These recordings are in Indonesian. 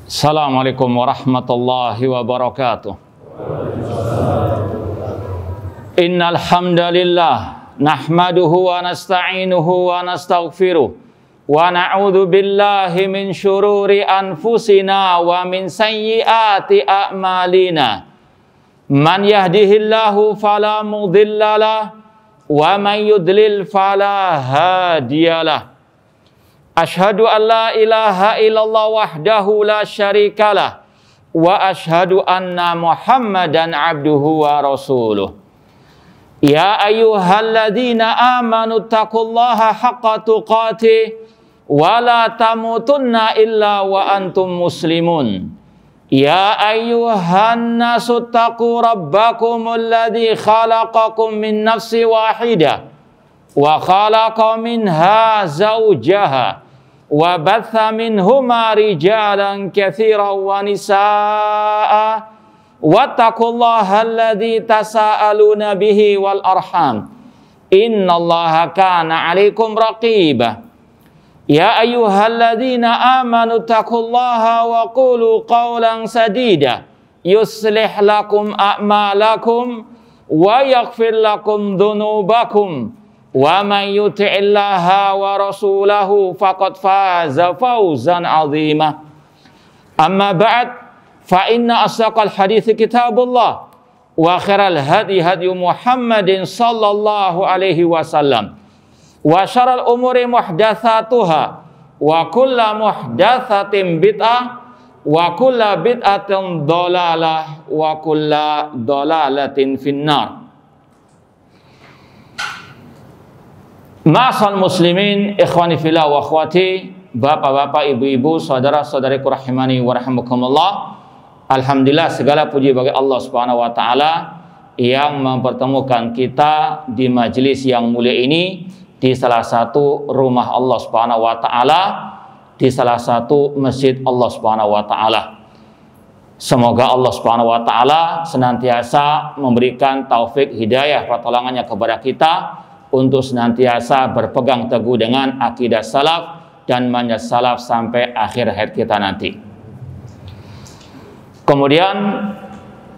Assalamualaikum warahmatullahi wabarakatuh. Innal hamdalillah nahmaduhu wa nasta'inuhu wa nastaghfiruh wa na'udzu billahi min syururi anfusina wa min sayyiati a'malina. Man yahdihillahu fala mudhillalah wa man yudlil fala hadiyalah. Ashhadu an la ilaha illallah wahdahu la syarikalah wa ashhadu anna Muhammadan abduhu wa rasuluh. Ya ayyuhalladzina amanu taqullaha haqqa tuqatih wa la tamutunna illa wa antum muslimun. Ya ayyuhan nasu taqu rabbakumul ladzi khalaqakum min nafsin wahidah wa khalaqa minha zawjaha wa batha minhuma rijalan katsiran wa nisaa wattaqullaha alladzi tasaaluna bihi wal arham innallaha kana 'alaikum raqiba. Ya ayyuhalladzina amanu taqullaha wa qulu qawlan sadida yuslih lakum a'malakum wa yaghfir lakum dhunubakum wa man yuti'illaha wa rasulahu faqad faza fawzan 'azima. Amma ba'd, fa inna asdaqal hadithi kitabullah wa khairal hadi hadi Muhammadin sallallahu alaihi wasallam wa syarrul umuri muhdatsatuha wa kullu muhdatsatin bid'ah wa kullu bid'atin dhalalah wa kullu dhalalatin finnar. Ma'asal muslimin, ikhwani fillah wa akhwati, bapak-bapak, ibu-ibu, saudara-saudariku rahimani wa rahimakumullah. Alhamdulillah, segala puji bagi Allah Subhanahu wa taala yang mempertemukan kita di majelis yang mulia ini di salah satu rumah Allah Subhanahu wa taala, di salah satu masjid Allah Subhanahu wa taala. Semoga Allah Subhanahu wa taala senantiasa memberikan taufik hidayah pertolongannya kepada kita untuk senantiasa berpegang teguh dengan akidah salaf dan manhaj salaf sampai akhir hayat kita nanti. Kemudian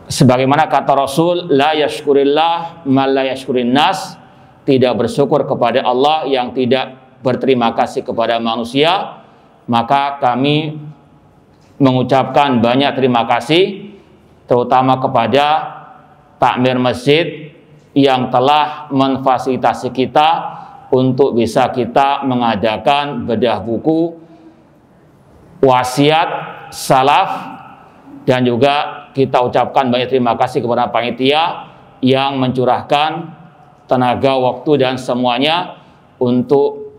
sebagaimana kata Rasul, la yashkurillah man la yashkurin nas, tidak bersyukur kepada Allah yang tidak berterima kasih kepada manusia. Maka kami mengucapkan banyak terima kasih terutama kepada takmir masjid yang telah memfasilitasi kita untuk bisa kita mengadakan bedah buku wasiat salaf, dan juga kita ucapkan banyak terima kasih kepada panitia yang mencurahkan tenaga, waktu, dan semuanya untuk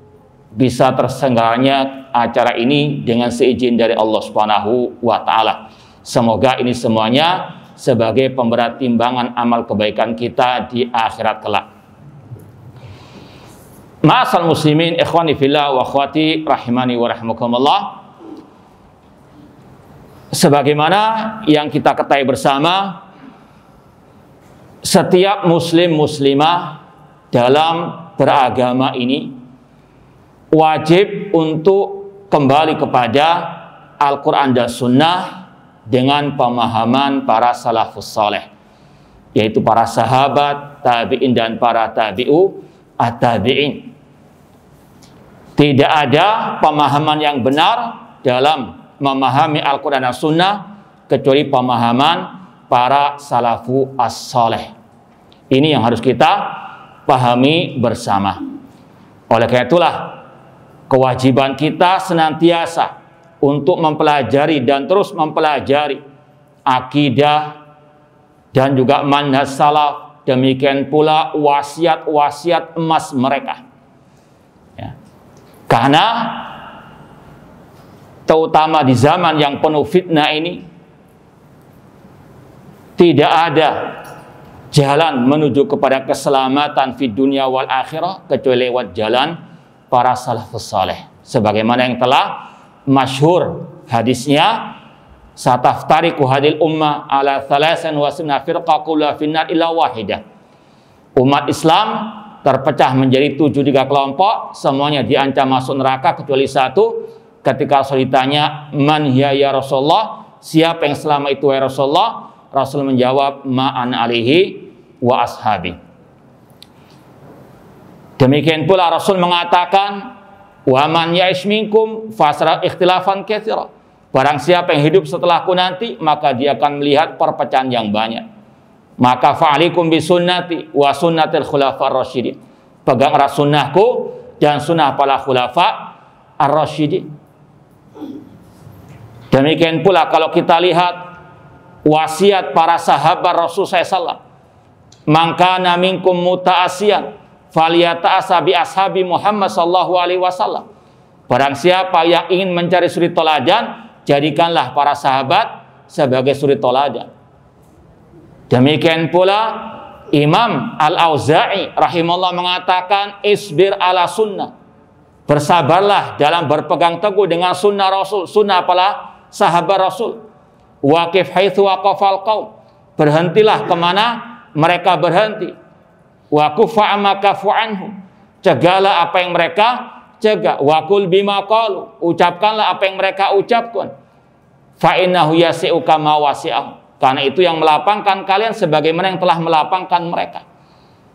bisa terselenggaranya acara ini dengan seizin dari Allah Subhanahu wa taala. Semoga ini semuanya sebagai pemberat timbangan amal kebaikan kita di akhirat kelak. Ma'asal muslimin, ikhwani fillah wa akhwati rahimani wa rahimakumullah. Sebagaimana yang kita ketahui bersama, setiap muslim muslimah dalam beragama ini wajib untuk kembali kepada Al-Quran dan Sunnah dengan pemahaman para salafus saleh, yaitu para sahabat, tabi'in, dan para tabi'u at-tabi'in. Tidak ada pemahaman yang benar dalam memahami Al-Quran dan Sunnah kecuali pemahaman para salafu as-saleh. Ini yang harus kita pahami bersama. Oleh karena itulah kewajiban kita senantiasa untuk mempelajari dan terus mempelajari akidah dan juga manhaj salaf, demikian pula wasiat-wasiat emas mereka. Ya. Karena terutama di zaman yang penuh fitnah ini, tidak ada jalan menuju kepada keselamatan di dunia wal akhirah kecuali lewat jalan para salafus saleh. Sebagaimana yang telah masyhur hadisnya, sataftariqu hadil ummah ala 73 firqah kulluha finnar illa wahidah. Umat Islam terpecah menjadi 73 kelompok, semuanya diancam masuk neraka kecuali satu, ketika Rasul ditanya, "Man hiya ya Rasulullah?" Siapa yang selama itu ya Rasulullah? Rasul menjawab, "Ma'an alihi wa ashabi." Demikian pula Rasul mengatakan, "Wa man ya'ish minkum fasara ikhtilafan katsira." Barang siapa yang hidup setelahku nanti, maka dia akan melihat perpecahan yang banyak. Maka fa'alikum bisunnati wa sunnatil khulafa'ir rasyidin. Peganglah sunnahku dan sunnah para khulafa ar-rasyidin. Demikian pula kalau kita lihat wasiat para sahabat Rasul SAW, "Man kana minkum muta'assiyan falyata'assa bi ashabi Muhammad sallallahu alaihi wasallam." Barang siapa yang ingin mencari suri teladan, jadikanlah para sahabat sebagai suri teladan. Demikian pula Imam Al-Auza'i rahimahullah mengatakan, "Isbir ala sunnah." Bersabarlah dalam berpegang teguh dengan sunnah Rasul, sunnah para sahabat Rasul. "Waqif haitsu waqafal qaum." Berhentilah kemana mereka berhenti. "Wa kufa amma kafu anhu." Cegahlah apa yang mereka cegah. "Wa qul bima qalu." Ucapkanlah apa yang mereka ucapkan. "Fa innahu yasi'u kama wasi'ahu." Karena itu yang melapangkan kalian sebagaimana yang telah melapangkan mereka.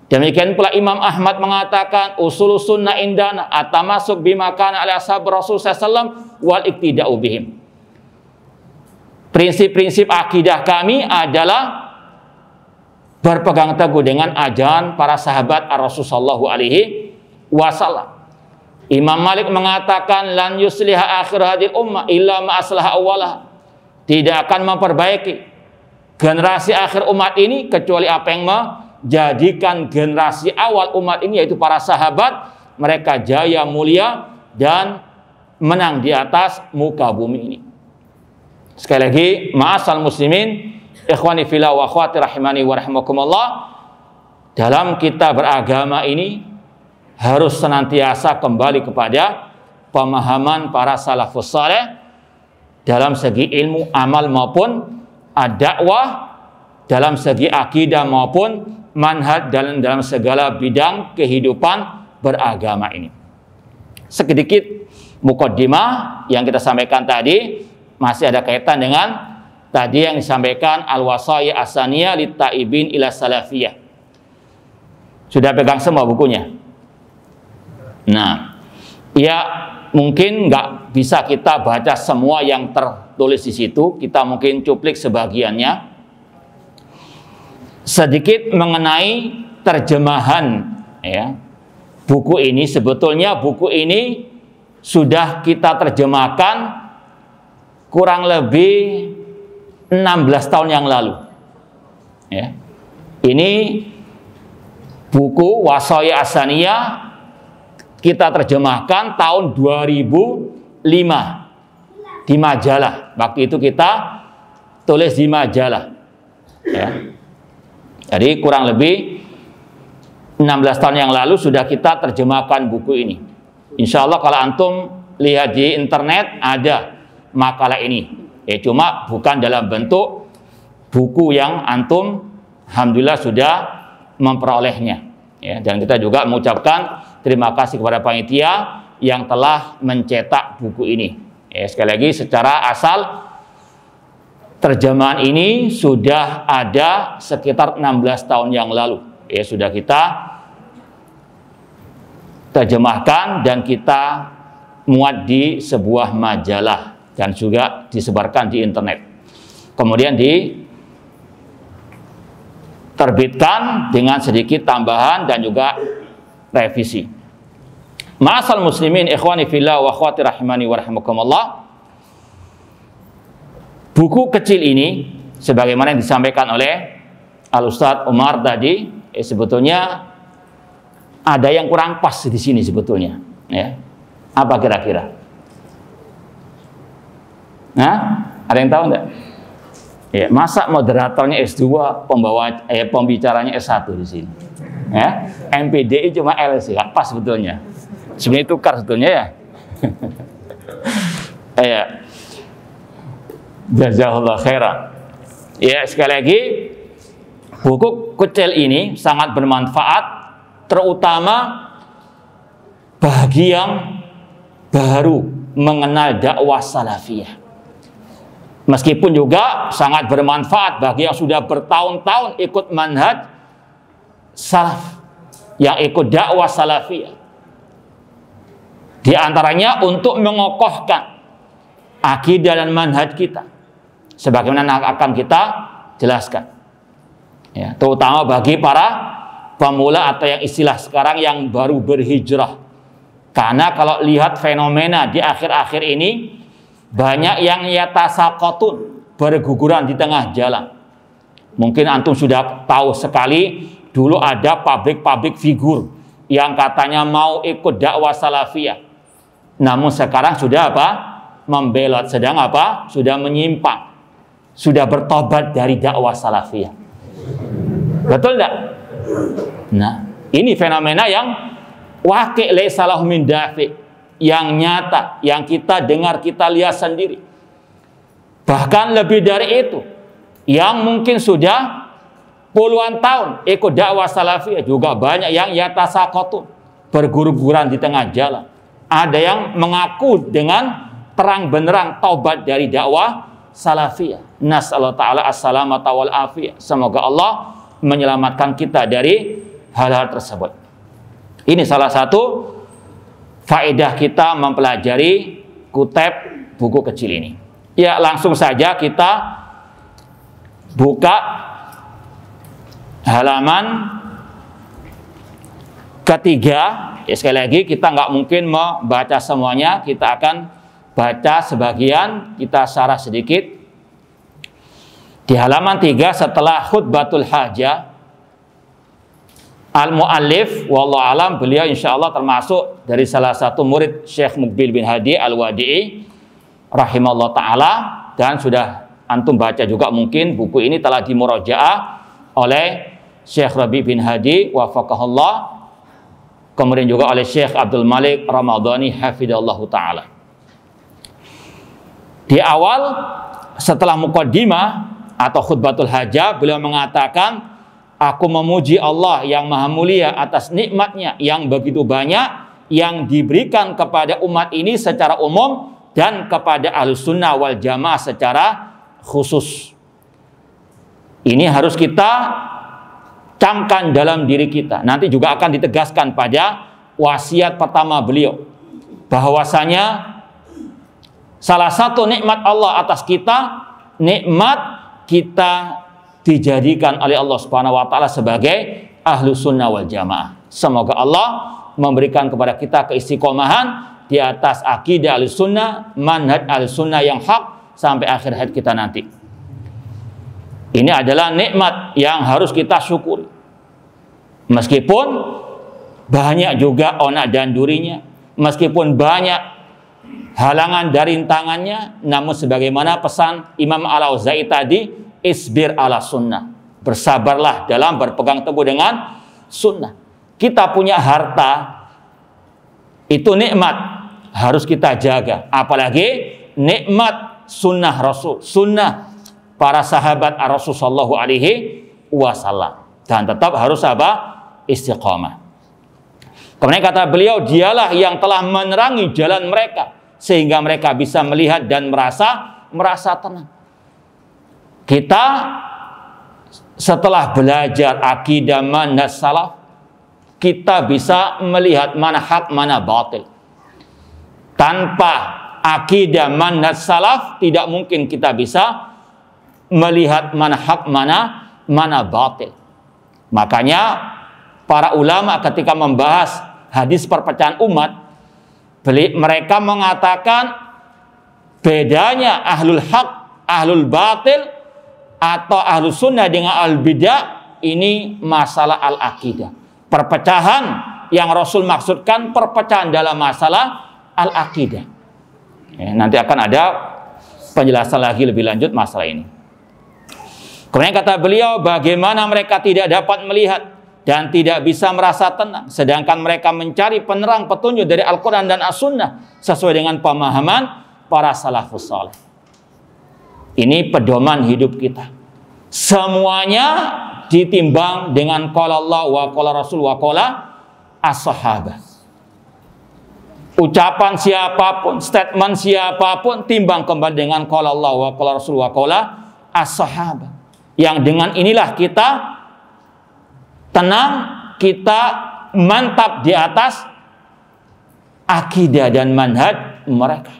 Demikian pula Imam Ahmad mengatakan, "Usul sunnah indana atamasuk bima kana ala ashab Rasul sallallahu wal iktida'u bihim." Prinsip-prinsip akidah kami adalah berpegang teguh dengan ajaran para sahabat Rasul sallallahu alaihi wasallam. Imam Malik mengatakan, "Lan yusliha akhir hadil ummah illa ma aslaha awwalaha." Tidak akan memperbaiki generasi akhir umat ini kecuali apa yang menjadikan generasi awal umat ini, yaitu para sahabat, mereka jaya mulia dan menang di atas muka bumi ini. Sekali lagi, ma'asal muslimin, ikhwani fillah wa akhwati rahimani wa rahimakumullah, dalam kita beragama ini harus senantiasa kembali kepada pemahaman para salafus saleh dalam segi ilmu, amal maupun ad-dakwah, dalam segi akidah maupun manhaj, dalam segala bidang kehidupan beragama ini. Sedikit mukaddimah yang kita sampaikan tadi masih ada kaitan dengan tadi yang disampaikan al-wasaya as-saniyah lit-taibin ila salafiyah. Sudah pegang semua bukunya? Nah, ya mungkin nggak bisa kita baca semua yang tertulis di situ, kita mungkin cuplik sebagiannya. Sedikit mengenai terjemahan ya. Buku ini, sebetulnya buku ini sudah kita terjemahkan kurang lebih 16 tahun yang lalu. Ya. Ini buku Wasaya As-Saniyah kita terjemahkan tahun 2005 di majalah. Waktu itu kita tulis di majalah. Ya. Jadi kurang lebih 16 tahun yang lalu sudah kita terjemahkan buku ini. Insya Allah kalau antum lihat di internet ada makalah ini. Cuma bukan dalam bentuk buku yang antum alhamdulillah sudah memperolehnya. Ya, dan kita juga mengucapkan terima kasih kepada panitia yang telah mencetak buku ini. Ya, sekali lagi secara asal terjemahan ini sudah ada sekitar 16 tahun yang lalu. Ya, sudah kita terjemahkan dan kita muat di sebuah majalah dan juga disebarkan di internet. Kemudian diterbitkan dengan sedikit tambahan dan juga revisi. Ma'asal muslimin ikhwani fillah wa akhwati rahimani wa rahimakumullah. Buku kecil ini sebagaimana yang disampaikan oleh Al-Ustadz Umar tadi, sebetulnya ada yang kurang pas di sini sebetulnya. Ya. Apa kira-kira? Nah, ada yang tahu enggak? Ya, masa moderatornya S2, pembicaranya S1 di sini. Ya, MPDI cuma L sih, pas sebetulnya. Sebenarnya tukar sebetulnya ya. Ya. Jazakallah khairan. Ya, sekali lagi buku kecil ini sangat bermanfaat, terutama bagi yang baru mengenal dakwah salafiyah. Meskipun juga sangat bermanfaat bagi yang sudah bertahun-tahun ikut manhaj salaf, yang ikut dakwah salafiyah. Di antaranya untuk mengokohkan akidah dan manhaj kita, sebagaimana akan kita jelaskan. Ya, terutama bagi para pemula atau yang istilah sekarang yang baru berhijrah. Karena kalau lihat fenomena di akhir-akhir ini, banyak yang yatasaqatun, berguguran di tengah jalan. Mungkin antum sudah tahu sekali, dulu ada pabrik-pabrik figur yang katanya mau ikut dakwah salafiyah. Namun sekarang sudah apa? Membelot, sedang apa? Sudah menyimpang. Sudah bertobat dari dakwah salafiyah. Betul enggak? Nah, ini fenomena yang waqi' laisa lahu min dafi', yang nyata, yang kita dengar, kita lihat sendiri. Bahkan lebih dari itu, yang mungkin sudah puluhan tahun ikut dakwah salafiyah, juga banyak yang yatasaqatun, berguru-guran di tengah jalan. Ada yang mengaku dengan terang benderang taubat dari dakwah salafiyah. Nas'allahu ta'ala as-salamata wal afiyah. Semoga Allah menyelamatkan kita dari hal-hal tersebut. Ini salah satu faedah kita mempelajari kuteb buku kecil ini. Ya, langsung saja kita buka halaman ketiga. Ya, sekali lagi kita nggak mungkin membaca semuanya, kita akan baca sebagian, kita syarah sedikit. Di halaman 3 setelah khutbatul hajah, al-muallif wallahu alam, beliau insyaallah termasuk dari salah satu murid Syekh Muqbil bin Hadi Al-Wadi'i rahimahullah ta'ala, dan sudah antum baca juga mungkin buku ini telah dimurajaah oleh Syekh Rabi bin Hadi wafaqahullah, kemudian juga oleh Syekh Abdul Malik Ramadhani hafidhallahu ta'ala. Di awal setelah muqaddimah atau khutbatul hajah, beliau mengatakan, aku memuji Allah yang maha mulia atas nikmatnya yang begitu banyak yang diberikan kepada umat ini secara umum dan kepada Ahlus Sunnah wal Jamaah secara khusus. Ini harus kita camkan dalam diri kita. Nanti juga akan ditegaskan pada wasiat pertama beliau, bahwasanya salah satu nikmat Allah atas kita, nikmat kita dijadikan oleh Allah Subhanahu wa taala sebagai Ahlus Sunnah wal Jamaah. Semoga Allah memberikan kepada kita keistiqomahan di atas akidah Ahlus Sunnah, manhaj Ahlus Sunnah yang hak sampai akhir hayat kita nanti. Ini adalah nikmat yang harus kita syukuri. Meskipun banyak juga onak dan durinya, meskipun banyak halangan dari rintangannya, namun sebagaimana pesan Imam Al-Auza'i tadi, isbir ala sunnah, bersabarlah dalam berpegang teguh dengan sunnah. Kita punya harta, itu nikmat, harus kita jaga. Apalagi nikmat sunnah Rasul, sunnah para sahabat Rasul sallallahu alaihi wasallam. Dan tetap harus apa? Istiqamah. Kemudian kata beliau, dialah yang telah menerangi jalan mereka sehingga mereka bisa melihat dan merasa tenang. Kita setelah belajar akidah manhaj salaf, kita bisa melihat mana hak mana batil. Tanpa akidah manhaj salaf tidak mungkin kita bisa melihat mana hak mana batil. Makanya para ulama ketika membahas hadis perpecahan umat, mereka mengatakan bedanya ahlul haq, ahlul batil atau ahlus sunnah dengan al bidah, ini masalah al akidah. Perpecahan yang Rasul maksudkan perpecahan dalam masalah al akidah. Nanti akan ada penjelasan lagi lebih lanjut masalah ini. Kemudian kata beliau, bagaimana mereka tidak dapat melihat dan tidak bisa merasa tenang, sedangkan mereka mencari penerang petunjuk dari Al-Quran dan As-Sunnah sesuai dengan pemahaman para salafus saleh. Ini pedoman hidup kita. Semuanya ditimbang dengan qala Allah wa qala Rasul wa qala as-sahabah. ucapan siapapun, statement siapapun, timbang kembali dengan qala Allah wa qala Rasul wa qala as-sahabah. Yang dengan inilah kita tenang, kita mantap di atas akidah dan manhaj mereka.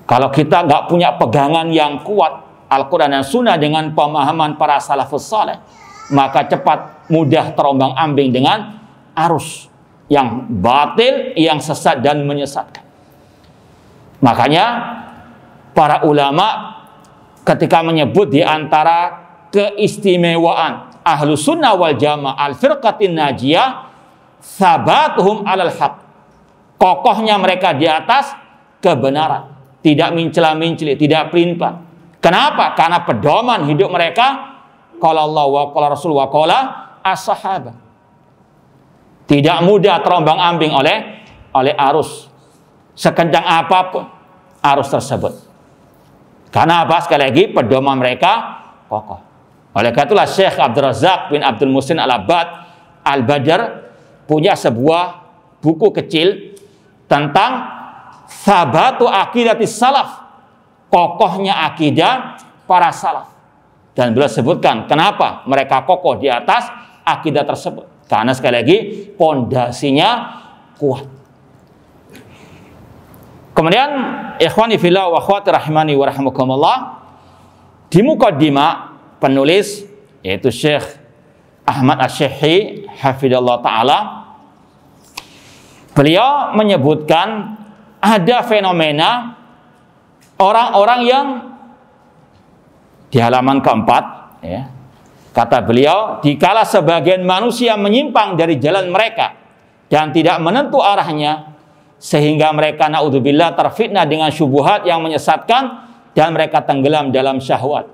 Kalau kita nggak punya pegangan yang kuat Al-Quran dan Sunnah dengan pemahaman para salafus saleh, maka cepat mudah terombang-ambing dengan arus yang batil, yang sesat dan menyesatkan. Makanya para ulama ketika menyebut di antara keistimewaan Ahlus Sunnah wal Jamaah al-firqatin najiyah, sabatuhum alal haq, kokohnya mereka di atas kebenaran, tidak mencela-menceli, tidak pelin-pelan. Kenapa? Karena pedoman hidup mereka qala Allah wa qala Rasul wa qala as-sahabah. Tidak mudah terombang-ambing oleh arus sekencang apapun arus tersebut. Karena apa? Sekali lagi pedoman mereka kokoh. Oleh karena itulah Syekh Abdul Razak bin Abdul Muhsin Al-Abbad Al-Badr punya sebuah buku kecil tentang sabatu aqidatis salaf, kokohnya akidah para salaf. Dan beliau sebutkan kenapa mereka kokoh di atas akidah tersebut. Karena sekali lagi pondasinya kuat. Kemudian ikhwani fillah wa akhwati rahimani wa rahimakumullah, di muqaddimah penulis yaitu Syekh Ahmad Asy-Syaihi hafizallahu taala, beliau menyebutkan ada fenomena orang-orang yang di halaman keempat, ya, kata beliau, dikala sebagian manusia menyimpang dari jalan mereka dan tidak menentu arahnya, sehingga mereka naudzubillah terfitnah dengan syubhat yang menyesatkan dan mereka tenggelam dalam syahwat.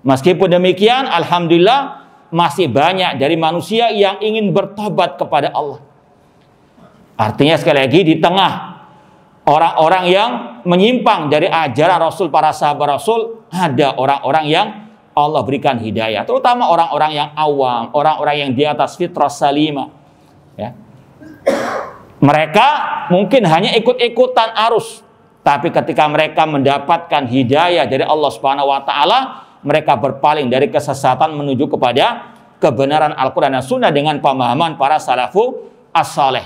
Meskipun demikian, alhamdulillah masih banyak dari manusia yang ingin bertobat kepada Allah. Artinya sekali lagi, di tengah orang-orang yang menyimpang dari ajaran Rasul, para sahabat Rasul, ada orang-orang yang Allah berikan hidayah, terutama orang-orang yang awam, orang-orang yang di atas fitrah salimah, ya. Mereka mungkin hanya ikut-ikutan arus, tapi ketika mereka mendapatkan hidayah dari Allah Subhanahu wa taala, mereka berpaling dari kesesatan menuju kepada kebenaran Al-Quran dan Sunnah dengan pemahaman para salafu as-saleh.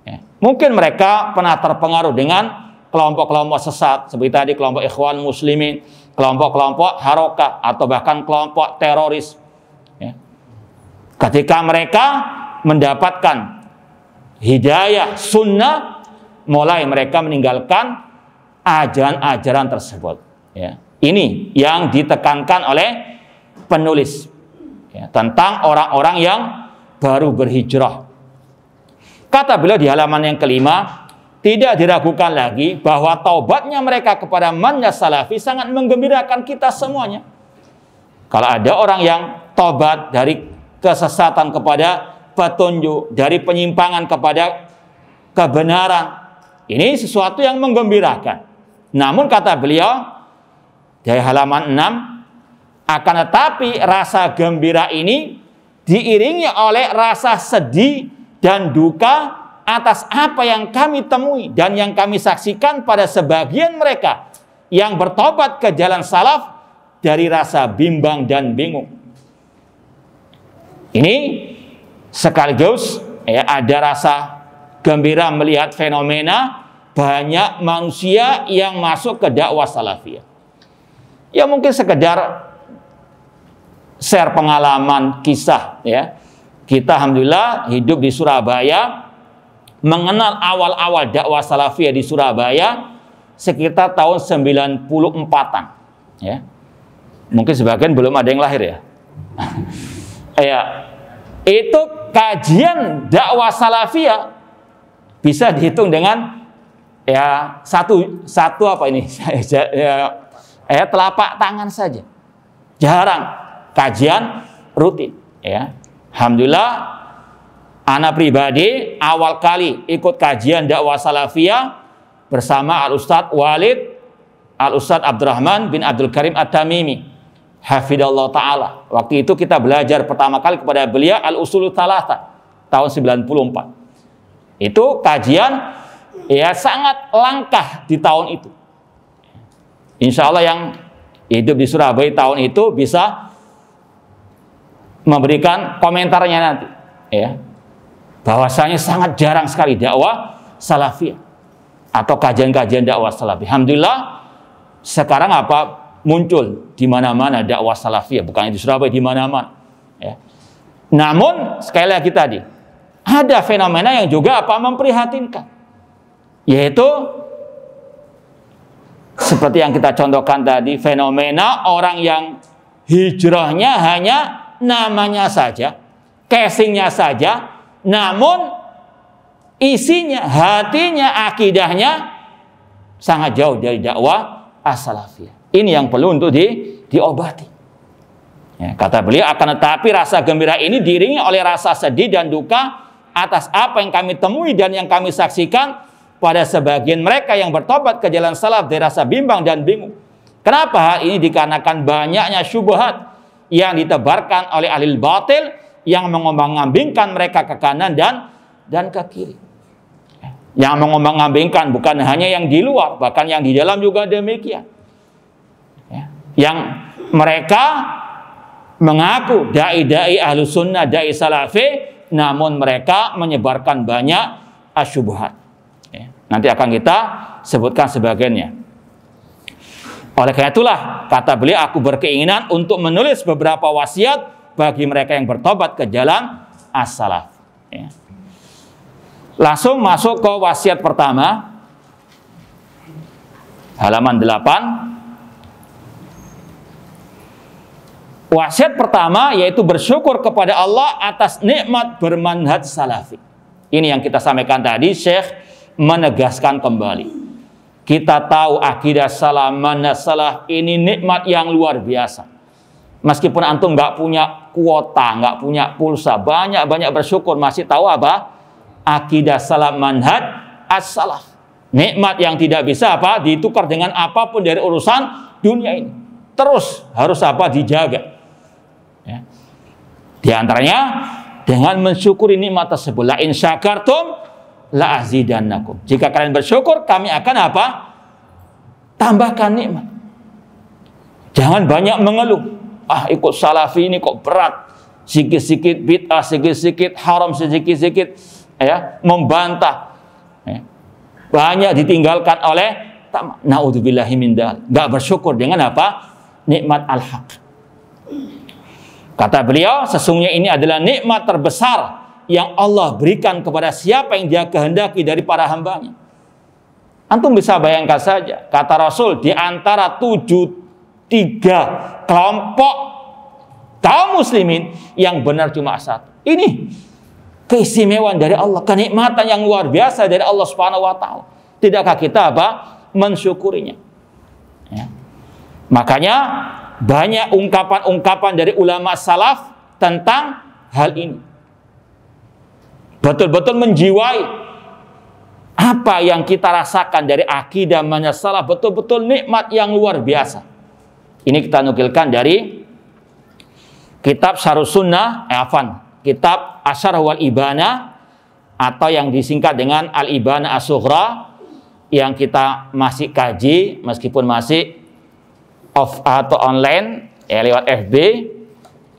Ya. Mungkin mereka pernah terpengaruh dengan kelompok-kelompok sesat, seperti tadi kelompok Ikhwan Muslimin, kelompok-kelompok Harokah, atau bahkan kelompok teroris. Ya. Ketika mereka mendapatkan hidayah sunnah, mulai mereka meninggalkan ajaran-ajaran tersebut. Ya. Ini yang ditekankan oleh penulis, ya, tentang orang-orang yang baru berhijrah. Kata beliau di halaman yang kelima, tidak diragukan lagi bahwa taubatnya mereka kepada manhaj salafi sangat menggembirakan kita semuanya. Kalau ada orang yang taubat dari kesesatan kepada petunjuk, dari penyimpangan kepada kebenaran, ini sesuatu yang menggembirakan. Namun kata beliau dari halaman 6, akan tetapi rasa gembira ini diiringi oleh rasa sedih dan duka atas apa yang kami temui dan yang kami saksikan pada sebagian mereka yang bertobat ke jalan salaf dari rasa bimbang dan bingung. Ini sekaligus, ya, ada rasa gembira melihat fenomena banyak manusia yang masuk ke dakwah salafiyah. Ya mungkin sekedar share pengalaman kisah, ya. Kita alhamdulillah hidup di Surabaya, mengenal awal-awal dakwah salafiyah di Surabaya sekitar tahun 94-an, ya. Mungkin sebagian belum ada yang lahir, ya. Ya, itu kajian dakwah salafiyah bisa dihitung dengan, ya, satu apa ini? Telapak tangan saja. Jarang kajian rutin, ya. Alhamdulillah, anak pribadi awal kali ikut kajian dakwah salafiyah bersama Al-Ustadz Walid, Al-Ustadz Abdurrahman bin Abdul Karim At-Tamimi, hafidhallahu ta'ala. Waktu itu kita belajar pertama kali kepada beliau Al-Usulul Thalatha tahun 94. Itu kajian ya sangat langka di tahun itu. Insya Allah yang hidup di Surabaya tahun itu bisa memberikan komentarnya nanti, ya, bahwasanya sangat jarang sekali dakwah salafiyah atau kajian-kajian dakwah salafiyah. Alhamdulillah sekarang muncul di mana-mana dakwah salafiyah, bukan di Surabaya, di mana-mana. Ya. Namun sekali lagi tadi ada fenomena yang juga memprihatinkan, yaitu seperti yang kita contohkan tadi, fenomena orang yang hijrahnya hanya namanya saja, casingnya saja, namun isinya, hatinya, akidahnya sangat jauh dari dakwah as-salafiyah. Ini yang perlu untuk diobati. Ya, kata beliau, akan tetapi rasa gembira ini diiringi oleh rasa sedih dan duka atas apa yang kami temui dan yang kami saksikan pada sebagian mereka yang bertobat ke jalan salaf dari rasa bimbang dan bingung. Kenapa hal ini? Dikarenakan banyaknya syubhat yang ditebarkan oleh ahli batil yang mengombang-ambingkan mereka ke kanan dan ke kiri. Yang mengombang-ambingkan bukan hanya yang di luar, bahkan yang di dalam juga demikian. Yang mereka mengaku dai-dai ahlu sunnah, dai salafi, namun mereka menyebarkan banyak asyubhat. Nanti akan kita sebutkan sebagiannya. Oleh karena itulah, kata beliau, aku berkeinginan untuk menulis beberapa wasiat bagi mereka yang bertobat ke jalan as-salaf. Ya. Langsung masuk ke wasiat pertama, halaman 8. Wasiat pertama yaitu bersyukur kepada Allah atas nikmat bermanhaj salafi. Ini yang kita sampaikan tadi, Syekh menegaskan kembali. Kita tahu akidah salaf, manhaj salaf ini nikmat yang luar biasa. Meskipun antum nggak punya kuota, nggak punya pulsa, banyak-banyak bersyukur masih tahu akidah salaf, manhaj as-salaf. Nikmat yang tidak bisa ditukar dengan apapun dari urusan dunia ini. Terus harus dijaga. Ya. Di antaranya dengan mensyukuri nikmat tersebut. La in syakartum la azidannakum. Jika kalian bersyukur, kami akan tambahkan nikmat. Jangan banyak mengeluh. Ikut salafi ini kok berat. Sikit-sikit bid'ah, sikit-sikit haram, sikit-sikit membantah. Banyak ditinggalkan oleh naudzubillahi min dzalik. Enggak bersyukur dengan nikmat al-haq. Kata beliau, sesungguhnya ini adalah nikmat terbesar yang Allah berikan kepada siapa yang Dia kehendaki dari para hambanya. Antum bisa bayangkan saja, kata Rasul, di antara 3 kelompok kaum muslimin yang benar cuma 1. Ini keistimewaan dari Allah, kenikmatan yang luar biasa dari Allah Subhanahu wa taala. Tidakkah kita mensyukurinya? Ya. Makanya banyak ungkapan-ungkapan dari ulama salaf tentang hal ini. Betul-betul menjiwai apa yang kita rasakan dari akidah manhaj salaf, betul-betul nikmat yang luar biasa. Ini kita nukilkan dari kitab Syarh Sunnah, kitab Asyarh wal Ibana, atau yang disingkat dengan Al-Ibana As-Sughra, yang kita masih kaji meskipun masih off atau online lewat FB.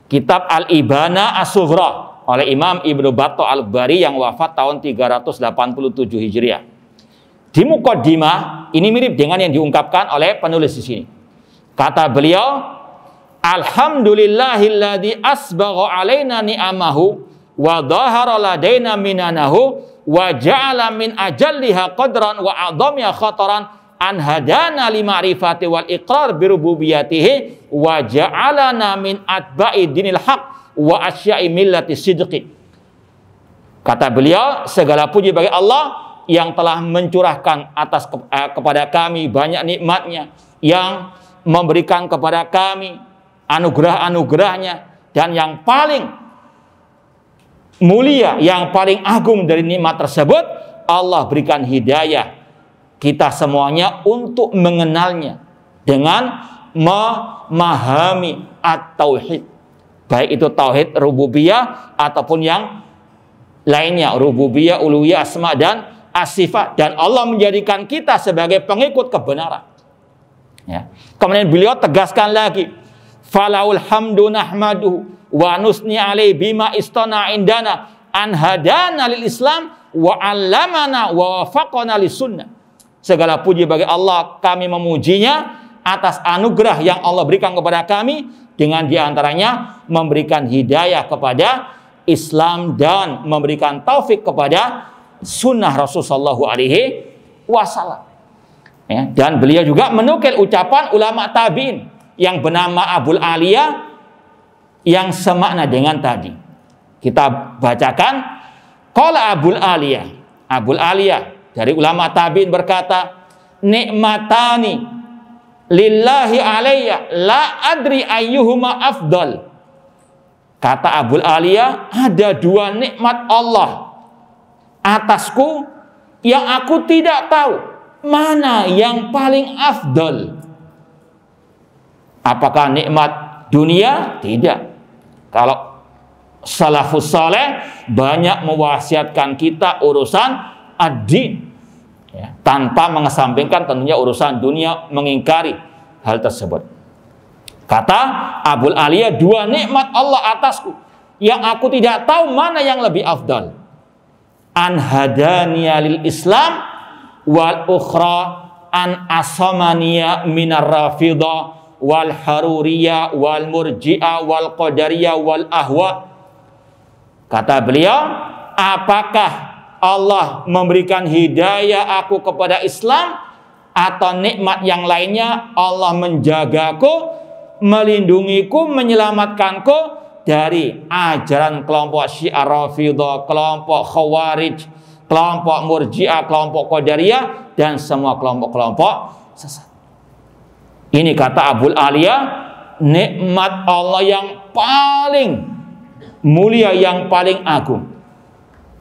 Kitab Al-Ibana As-Sughra oleh Imam Ibnu Battah Al-Bari yang wafat tahun 387 Hijriah. Di muqaddimah ini mirip dengan yang diungkapkan oleh penulis di sini. Kata beliau, alhamdulillahilladzi asbagha alaina ni'amahu wa dhahara ladaina minanahu wa ja'ala min ajalliha qadran wa a'dhamiha khataran an hadana li ma'rifati wal iqrar bi rububiyyatihi wa ja'alana min atba'i dinil haq wa asya'i millati sidqi. Kata beliau, segala puji bagi Allah yang telah mencurahkan kepada kami banyak nikmatnya, yang memberikan kepada kami anugerah-anugerahnya, dan yang paling mulia, yang paling agung dari nikmat tersebut, Allah berikan hidayah kita semuanya untuk mengenalnya dengan memahami at-tauhid, baik itu tauhid rububiyah ataupun yang lainnya, rububiyah, uluhiyah, asma dan as-sifat, dan Allah menjadikan kita sebagai pengikut kebenaran. Ya. Kemudian beliau tegaskan lagi, falaul hamdu nahmaduhu wa nusni alaihi bima istana indana an hadana lil Islam wa 'allamana wa wafaqana lis sunnah. Segala puji bagi Allah, kami memujinya atas anugerah yang Allah berikan kepada kami, dengan diantaranya memberikan hidayah kepada Islam dan memberikan taufik kepada sunnah Rasulullah SAW. Ya, dan beliau juga menukil ucapan ulama tabi'in yang bernama Abul Aliyah yang semakna dengan tadi. Kita bacakan, qala Abul Aliyah. Abul Aliyah dari ulama tabi'in berkata, nikmatani lillahi alayya la adri ayyuhuma afdal. Kata Abul Aliyah, ada dua nikmat Allah atasku yang aku tidak tahu mana yang paling afdal. Apakah nikmat dunia? Tidak. Kalau salafus saleh banyak mewasiatkan kita urusan ad-din, ya, tanpa mengesampingkan tentunya urusan dunia, mengingkari hal tersebut. Kata Abul Aliyah, dua nikmat Allah atasku yang aku tidak tahu mana yang lebih afdal. An hadaniya lil Islam wal ukhra an asamaniya minar rafidah wal haruriyah wal murji'ah wal qadariyah wal ahwa. Kata beliau, apakah Allah memberikan hidayah aku kepada Islam, atau nikmat yang lainnya Allah menjagaku, melindungiku, menyelamatkanku dari ajaran kelompok Syiah Rafidah, kelompok Khawarij, kelompok Murji'ah, kelompok Qadariyah, dan semua kelompok-kelompok sesat. Ini kata Abul Aliyah, nikmat Allah yang paling mulia, yang paling agung.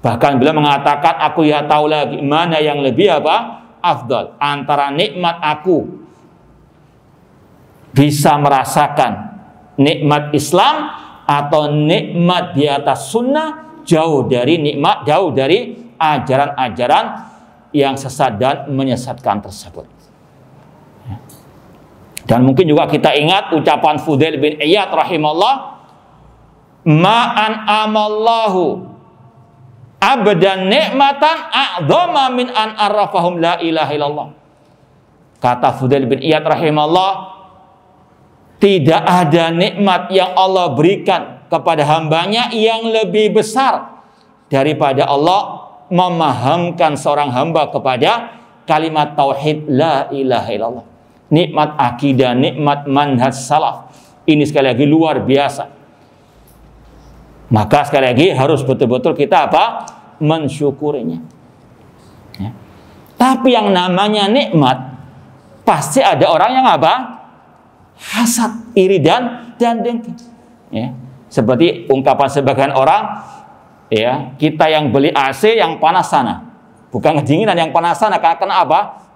Bahkan beliau mengatakan, aku ya tahu lagi mana yang lebih afdal antara nikmat aku bisa merasakan nikmat Islam atau nikmat di atas sunnah, jauh dari nikmat, jauh dari ajaran-ajaran yang sesat dan menyesatkan tersebut. Dan mungkin juga kita ingat ucapan Fudail bin Iyad rahimahullah, ma'an amallahu abdan nikmatan a'dhama min an arrafahum la ilaha illallah. Kata Fudail bin Iyad rahimahullah, tidak ada nikmat yang Allah berikan kepada hambanya yang lebih besar daripada Allah memahamkan seorang hamba kepada kalimat tauhid la ilaha illallah. Nikmat akidah, nikmat manhaj salaf, ini sekali lagi luar biasa. Maka sekali lagi harus betul-betul kita mensyukurinya. Ya. Tapi yang namanya nikmat, pasti ada orang yang hasad, iri dan dengki. Ya. Seperti ungkapan sebagian orang, ya, kita yang beli AC yang panas sana, bukan kedinginan, yang panas sana, karena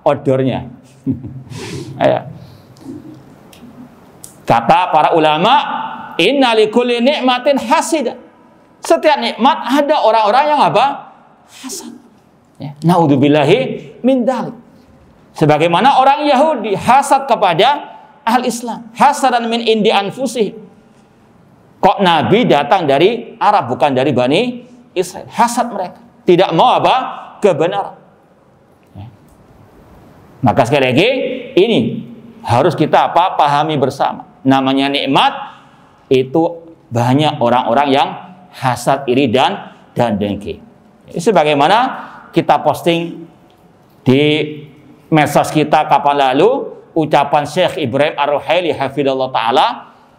odornya. Ya. Kata para ulama, inna likulli nikmatin hasida. Setiap nikmat ada orang-orang yang hasad. Ya. Naudzubillahi min dzalik. Sebagaimana orang Yahudi hasad kepada ahli Islam, hasadan min indi anfusih. Kok Nabi datang dari Arab, bukan dari Bani Israel? Hasad mereka, tidak mau kebenaran. Ya. Maka sekali lagi ini harus kita pahami bersama. Namanya nikmat itu banyak orang-orang yang hasad, iri dan dengki. Sebagaimana kita posting di medsos kita kapan lalu, ucapan Syekh Ibrahim Ar-Ruhaili hafidhallah ta'ala,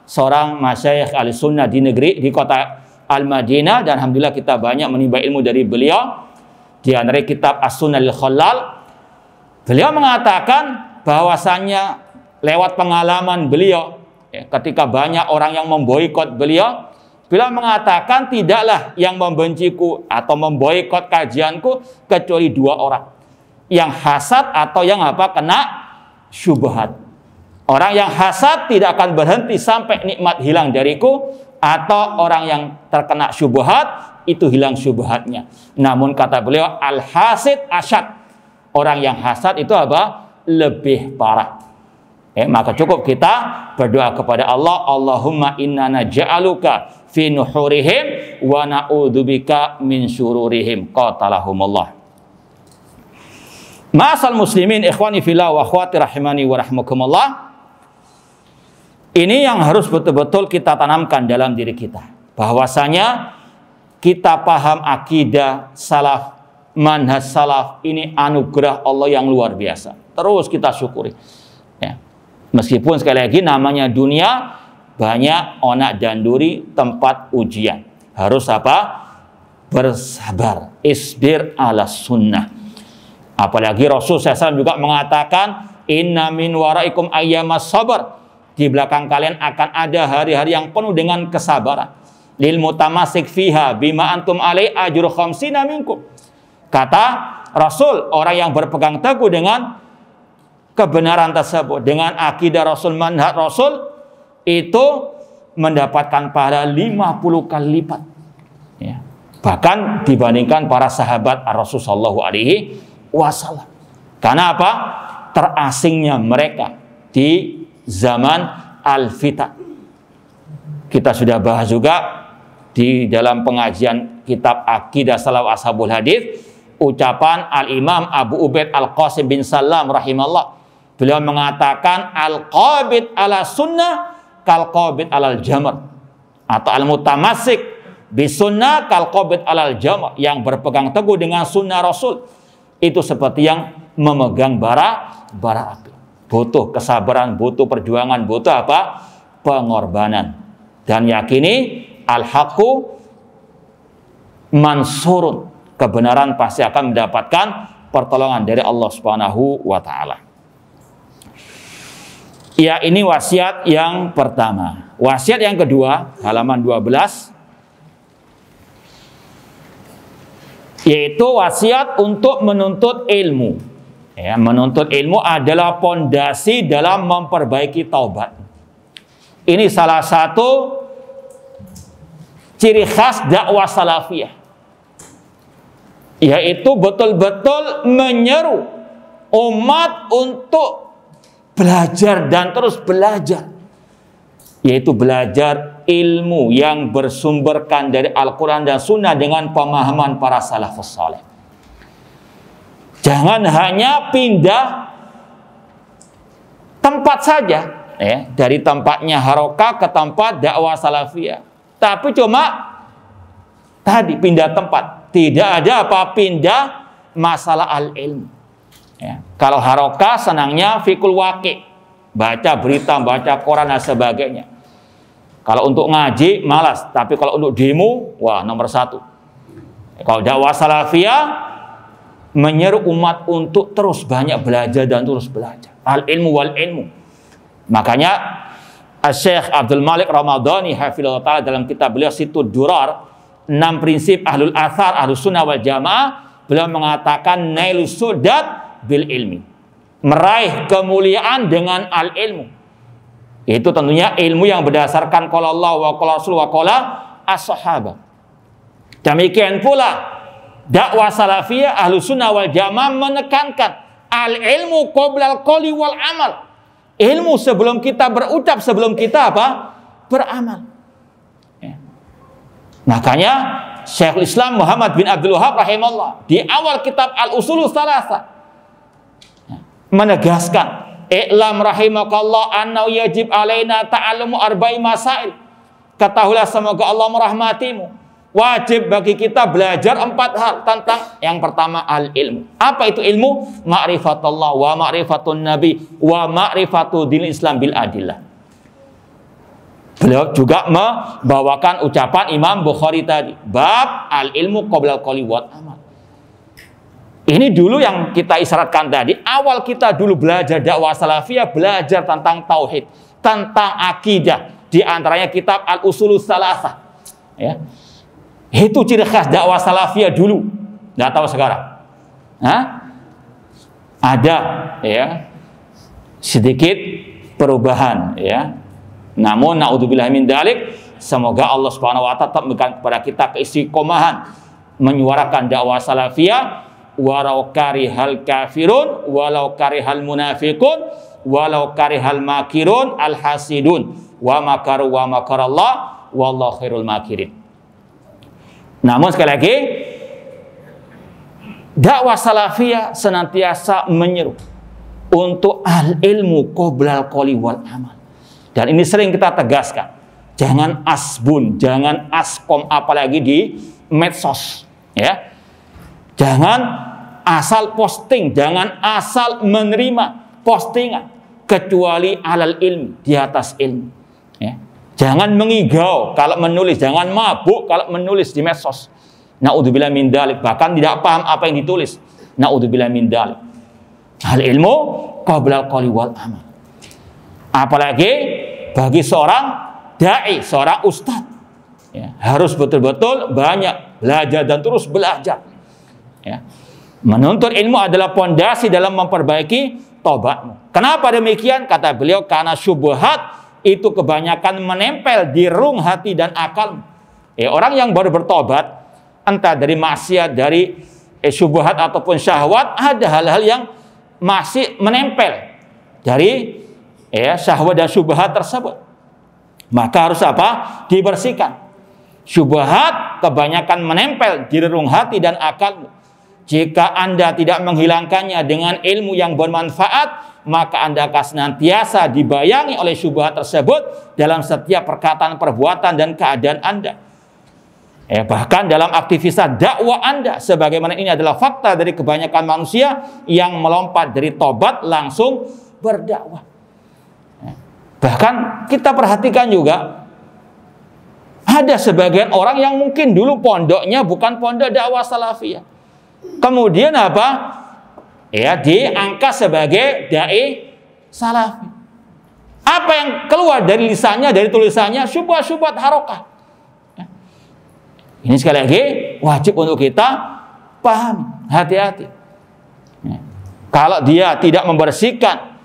seorang masyayikh al-sunnah di negeri, di kota Al-Madinah, dan alhamdulillah kita banyak menimba ilmu dari beliau. Di antara kitab As-Sunnah Al-Khallal, beliau mengatakan bahwasannya lewat pengalaman beliau, ya, ketika banyak orang yang memboikot beliau mengatakan, tidaklah yang membenciku atau memboikot kajianku kecuali dua orang, yang hasad atau yang kena syubhat. Orang yang hasad tidak akan berhenti sampai nikmat hilang dariku, atau orang yang terkena syubhat itu hilang syubhatnya. Namun kata beliau, al-hasid asyad. Orang yang hasad itu apa? Lebih parah. Maka cukup kita berdoa kepada Allah, Allahumma inna naj'aluka fi nuhurihim wa na'udzubika min syururihim. Qatalahumullah. Ma'asal muslimin ikhwani fillah wa akhwati rahimani wa rahmakumullah. Ini yang harus betul-betul kita tanamkan dalam diri kita. Bahwasanya kita paham akidah salaf, manhaj salaf, ini anugerah Allah yang luar biasa. Terus kita syukuri. Ya. Meskipun sekali lagi namanya dunia banyak onak dan duri, tempat ujian. Harus apa? Bersabar. Isbir ala sunnah. Apalagi Rasul SAW juga mengatakan, inna min waraikum ayyamas sabar. Di belakang kalian akan ada hari-hari yang penuh dengan kesabaran. Lil mutamasik fiha bima antum alai ajru khamsina minkum. Kata Rasul, orang yang berpegang teguh dengan kebenaran tersebut, dengan akidah Rasul, manhaj Rasul, itu mendapatkan pahala 50 kali lipat. Ya. Bahkan dibandingkan para sahabat Rasul sallallahu alaihi wasallam. Karena apa? Terasingnya mereka di zaman al-fitan. Kita sudah bahas juga di dalam pengajian kitab Aqidah Salaf Ashabul Hadis, ucapan Al-Imam Abu Ubaid Al-Qasim bin Salam rahimahullah. Beliau mengatakan al-qabid ala sunnah kal-qabid alal jamr, atau al-mutamassik bis sunnah kal-qabid alal jamr, yang berpegang teguh dengan sunnah Rasul itu seperti yang memegang bara api. Butuh kesabaran, butuh perjuangan, butuh apa? Pengorbanan. Dan yakini al-haqqu mansurun, kebenaran pasti akan mendapatkan pertolongan dari Allah Subhanahu wa taala. Ya, ini wasiat yang pertama. Wasiat yang kedua, halaman 12, yaitu wasiat untuk menuntut ilmu. Ya, menuntut ilmu adalah pondasi dalam memperbaiki taubat. Ini salah satu ciri khas dakwah salafiyah, yaitu betul-betul menyeru umat untuk belajar dan terus belajar, yaitu belajar ilmu yang bersumberkan dari Al-Quran dan Sunnah dengan pemahaman para salafus saleh. Jangan hanya pindah tempat saja, ya, dari tempatnya harokah ke tempat dakwah salafiyah, tapi cuma tadi pindah tempat, tidak ada apa pindah masalah al-ilmu. Ya. Kalau harokah senangnya fikul waqi, baca berita, baca koran dan sebagainya. Kalau untuk ngaji malas, tapi kalau untuk demo, wah nomor satu. Kalau dakwah salafiyah menyeru umat untuk terus banyak belajar dan terus belajar. Al-ilmu wal ilmu. Makanya Syekh Abdul Malik Ramadhani hafizahullah ta'ala dalam kitab beliau Situd Durar, 6 prinsip ahlul athar, ahlus sunnah wal jamaah, beliau mengatakan nailus sudat bil ilmi, meraih kemuliaan dengan al ilmu. Itu tentunya ilmu yang berdasarkan qala Allah wa qala Rasul wa qala as-sahabah. Demikian pula dakwah salafiyah ahlus sunnah wal jamaah menekankan al ilmu qoblal qoli wal amal. Ilmu sebelum kita berucap, sebelum kita apa? Beramal. Ya. Makanya Syekhul Islam Muhammad bin Abdul Wahab rahimahullah di awal kitab Al-Usulus Tsalatsa menegaskan, i'lam rahimakallah annahu yajib alaina ta'allumu arba'i masail. Ketahuilah semoga Allah merahmatimu, wajib bagi kita belajar 4 hal tentang yang pertama al-ilmu. Apa itu ilmu? Ma'rifatullah wa ma'rifatun nabi wa ma'rifatu dinil Islam bil adillah. Beliau juga membawakan ucapan Imam Bukhari tadi, bab al-ilmu qoblal qoli wal amal. Ini dulu yang kita isyaratkan tadi, awal kita dulu belajar dakwah salafiyah, belajar tentang tauhid, tentang akidah, di antaranya kitab Al-Usulus Tsalatsa. Ya. Itu ciri khas dakwah salafiyah dulu. Nggak tahu sekarang. Hah? Ada ya sedikit perubahan ya. Namun naudzubillah min dzalik, Semoga Allah Subhanahu wa taala tetap memberikan kepada kita keistiqomahan menyuarakan dakwah salafiyah, walau karihal kafirun, walau karihal munafiqun, walau karihal makirun alhasidun, wa makaru wa makarallah, wallahu khairul makirin. Namun sekali lagi, dakwah salafiyah senantiasa menyeru untuk al-ilmu qoblal qoli wal amal. Dan ini sering kita tegaskan. Jangan asbun, jangan askom, apalagi di medsos, ya. Jangan asal posting, jangan asal menerima postingan kecuali alal ilmi, di atas ilmu, ya. Jangan mengigau kalau menulis, jangan mabuk kalau menulis di medsos. Naudzubillah min dzalik, bahkan tidak paham apa yang ditulis. Naudzubillah min dzalik. Al ilmu qablal qawli wal amal. Apalagi bagi seorang dai, seorang ustadz, ya, harus betul-betul banyak belajar dan terus belajar, ya. Menuntut ilmu adalah pondasi dalam memperbaiki tobatmu. Kenapa demikian? Kata beliau, karena syubhat itu kebanyakan menempel di relung hati dan akal. Ya, orang yang baru bertobat, entah dari maksiat, dari syubhat ataupun syahwat, ada hal-hal yang masih menempel dari syahwat dan syubhat tersebut. Maka harus apa? Dibersihkan. Syubhat kebanyakan menempel di relung hati dan akal. Jika Anda tidak menghilangkannya dengan ilmu yang bermanfaat, maka Anda akan senantiasa dibayangi oleh syubhat tersebut dalam setiap perkataan, perbuatan, dan keadaan Anda. Bahkan dalam aktivitas dakwah Anda, sebagaimana ini adalah fakta dari kebanyakan manusia yang melompat dari tobat langsung berdakwah. Bahkan kita perhatikan juga, ada sebagian orang yang mungkin dulu pondoknya bukan pondok dakwah salafiyah, kemudian apa? Ya, diangkat sebagai dai salafi. Apa yang keluar dari lisannya, dari tulisannya? Syubhat-syubhat harokah. Ini sekali lagi wajib untuk kita paham, hati-hati. Kalau dia tidak membersihkan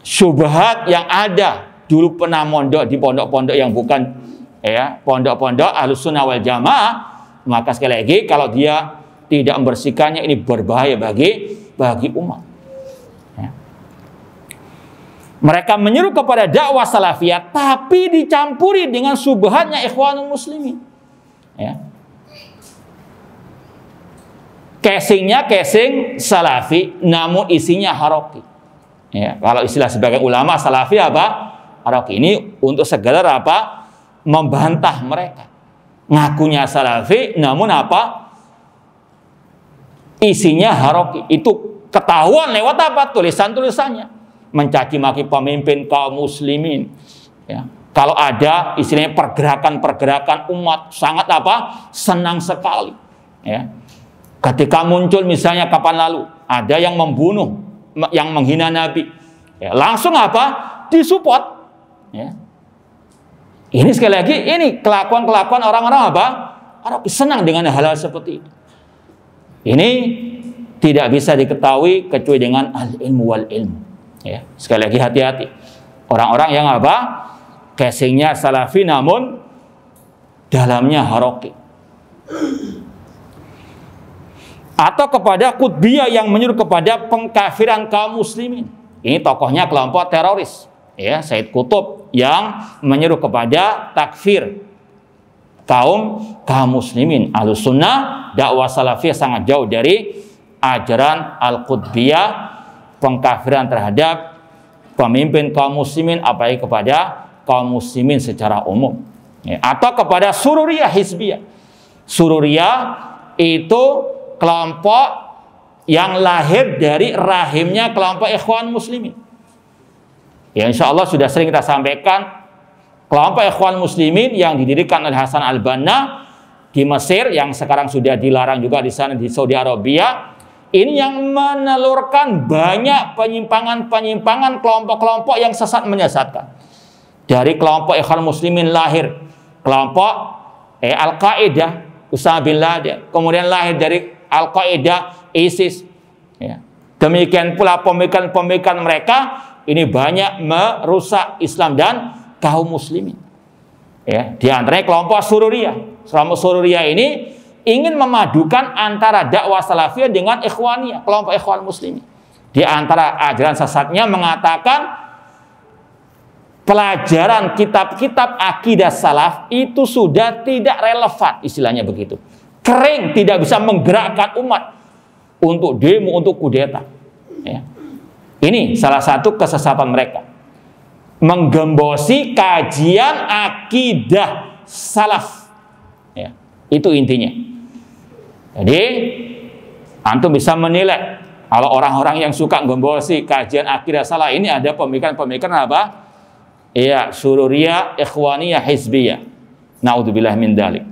syubhat yang ada, dulu pernah mondok di pondok-pondok yang bukan pondok-pondok Ahlussunnah wal Jamaah, maka sekali lagi kalau dia tidak membersihkannya, ini berbahaya bagi umat. Mereka menyeru kepada dakwah salafiyah, tapi dicampuri dengan syubhatnya ikhwanul muslimin. Casingnya casing salafi, namun isinya haroki. Kalau istilah sebagian ulama, salafi apa? Haroki. Ini untuk segala apa? Membantah mereka. Ngakunya salafi, namun apa? Isinya haroki. Itu ketahuan lewat apa? Tulisan-tulisannya. Mencaci maki pemimpin kaum muslimin. Kalau ada istilahnya pergerakan-pergerakan umat, sangat apa? Senang sekali. Ketika muncul misalnya kapan lalu ada yang membunuh, yang menghina Nabi, langsung apa? Disupport. Ini sekali lagi, ini kelakuan-kelakuan orang-orang apa? Orang senang dengan hal-hal seperti itu. Ini tidak bisa diketahui kecuali dengan al-ilmu wal ilmu. Sekali lagi hati-hati. Orang-orang yang apa? Casingnya salafi namun dalamnya haroki. Atau kepada Qutbiyah yang menyuruh kepada pengkafiran kaum muslimin. Ini tokohnya kelompok teroris, Said Qutb, yang menyuruh kepada takfir kaum muslimin. Ahlussunnah dakwah salafiyah sangat jauh dari ajaran al-Qutbiyah, pengkafiran terhadap pemimpin kaum muslimin, apalagi kepada kaum muslimin secara umum. Atau kepada Sururiyah Hizbiyah. Sururiyah itu kelompok yang lahir dari rahimnya kelompok ikhwan muslimin. Insya Allah sudah sering kita sampaikan, kelompok ikhwan muslimin yang didirikan oleh Hasan al-Banna di Mesir, yang sekarang sudah dilarang juga di sana di Saudi Arabia. Ini yang menelurkan banyak penyimpangan-penyimpangan, kelompok-kelompok yang sesat menyesatkan. Dari kelompok ikhwan muslimin lahir kelompok Al-Qaeda, Usama bin Laden, kemudian lahir dari Al-Qaeda ISIS. Demikian pula pemikiran mereka ini banyak merusak Islam dan kaum muslimin. Ya, di antaranya kelompok Sururiyah. Kelompok Sururiyah ini ingin memadukan antara dakwah salafiyah dengan ikhwaniyah, kelompok ikhwan muslimin. Di antara ajaran sesatnya mengatakan pelajaran kitab-kitab akidah salaf itu sudah tidak relevan, istilahnya begitu. Kering, tidak bisa menggerakkan umat untuk demo, untuk kudeta. Ya. Ini salah satu kesesatan mereka. Menggembosi kajian akidah salaf. Ya, itu intinya. Jadi, antum bisa menilai kalau orang-orang yang suka menggembosi kajian akidah salaf ini ada pemikiran-pemikiran apa? Iya, Sururiyah, Ikhwaniyah, Hizbiyah. Naudzubillah min dzalik.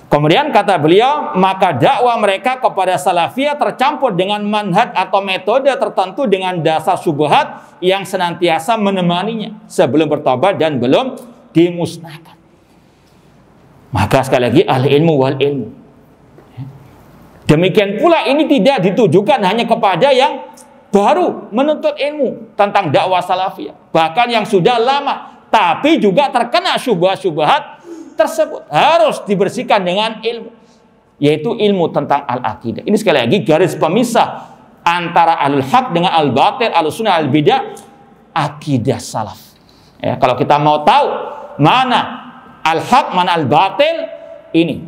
Kemudian kata beliau, maka dakwah mereka kepada salafiyah tercampur dengan manhaj atau metode tertentu dengan dasar syubhat yang senantiasa menemaninya sebelum bertobat dan belum dimusnahkan. Maka sekali lagi ahli ilmu wal ilmu. Demikian pula ini tidak ditujukan hanya kepada yang baru menuntut ilmu tentang dakwah salafiyah, bahkan yang sudah lama tapi juga terkena syubhat-syubhat tersebut harus dibersihkan dengan ilmu, yaitu ilmu tentang al-aqidah. Ini sekali lagi garis pemisah antara ahlul haq dengan al-batil, al-sunnah, al-bidah, akidah salaf. Ya, kalau kita mau tahu mana al-haq, mana al-batil, ini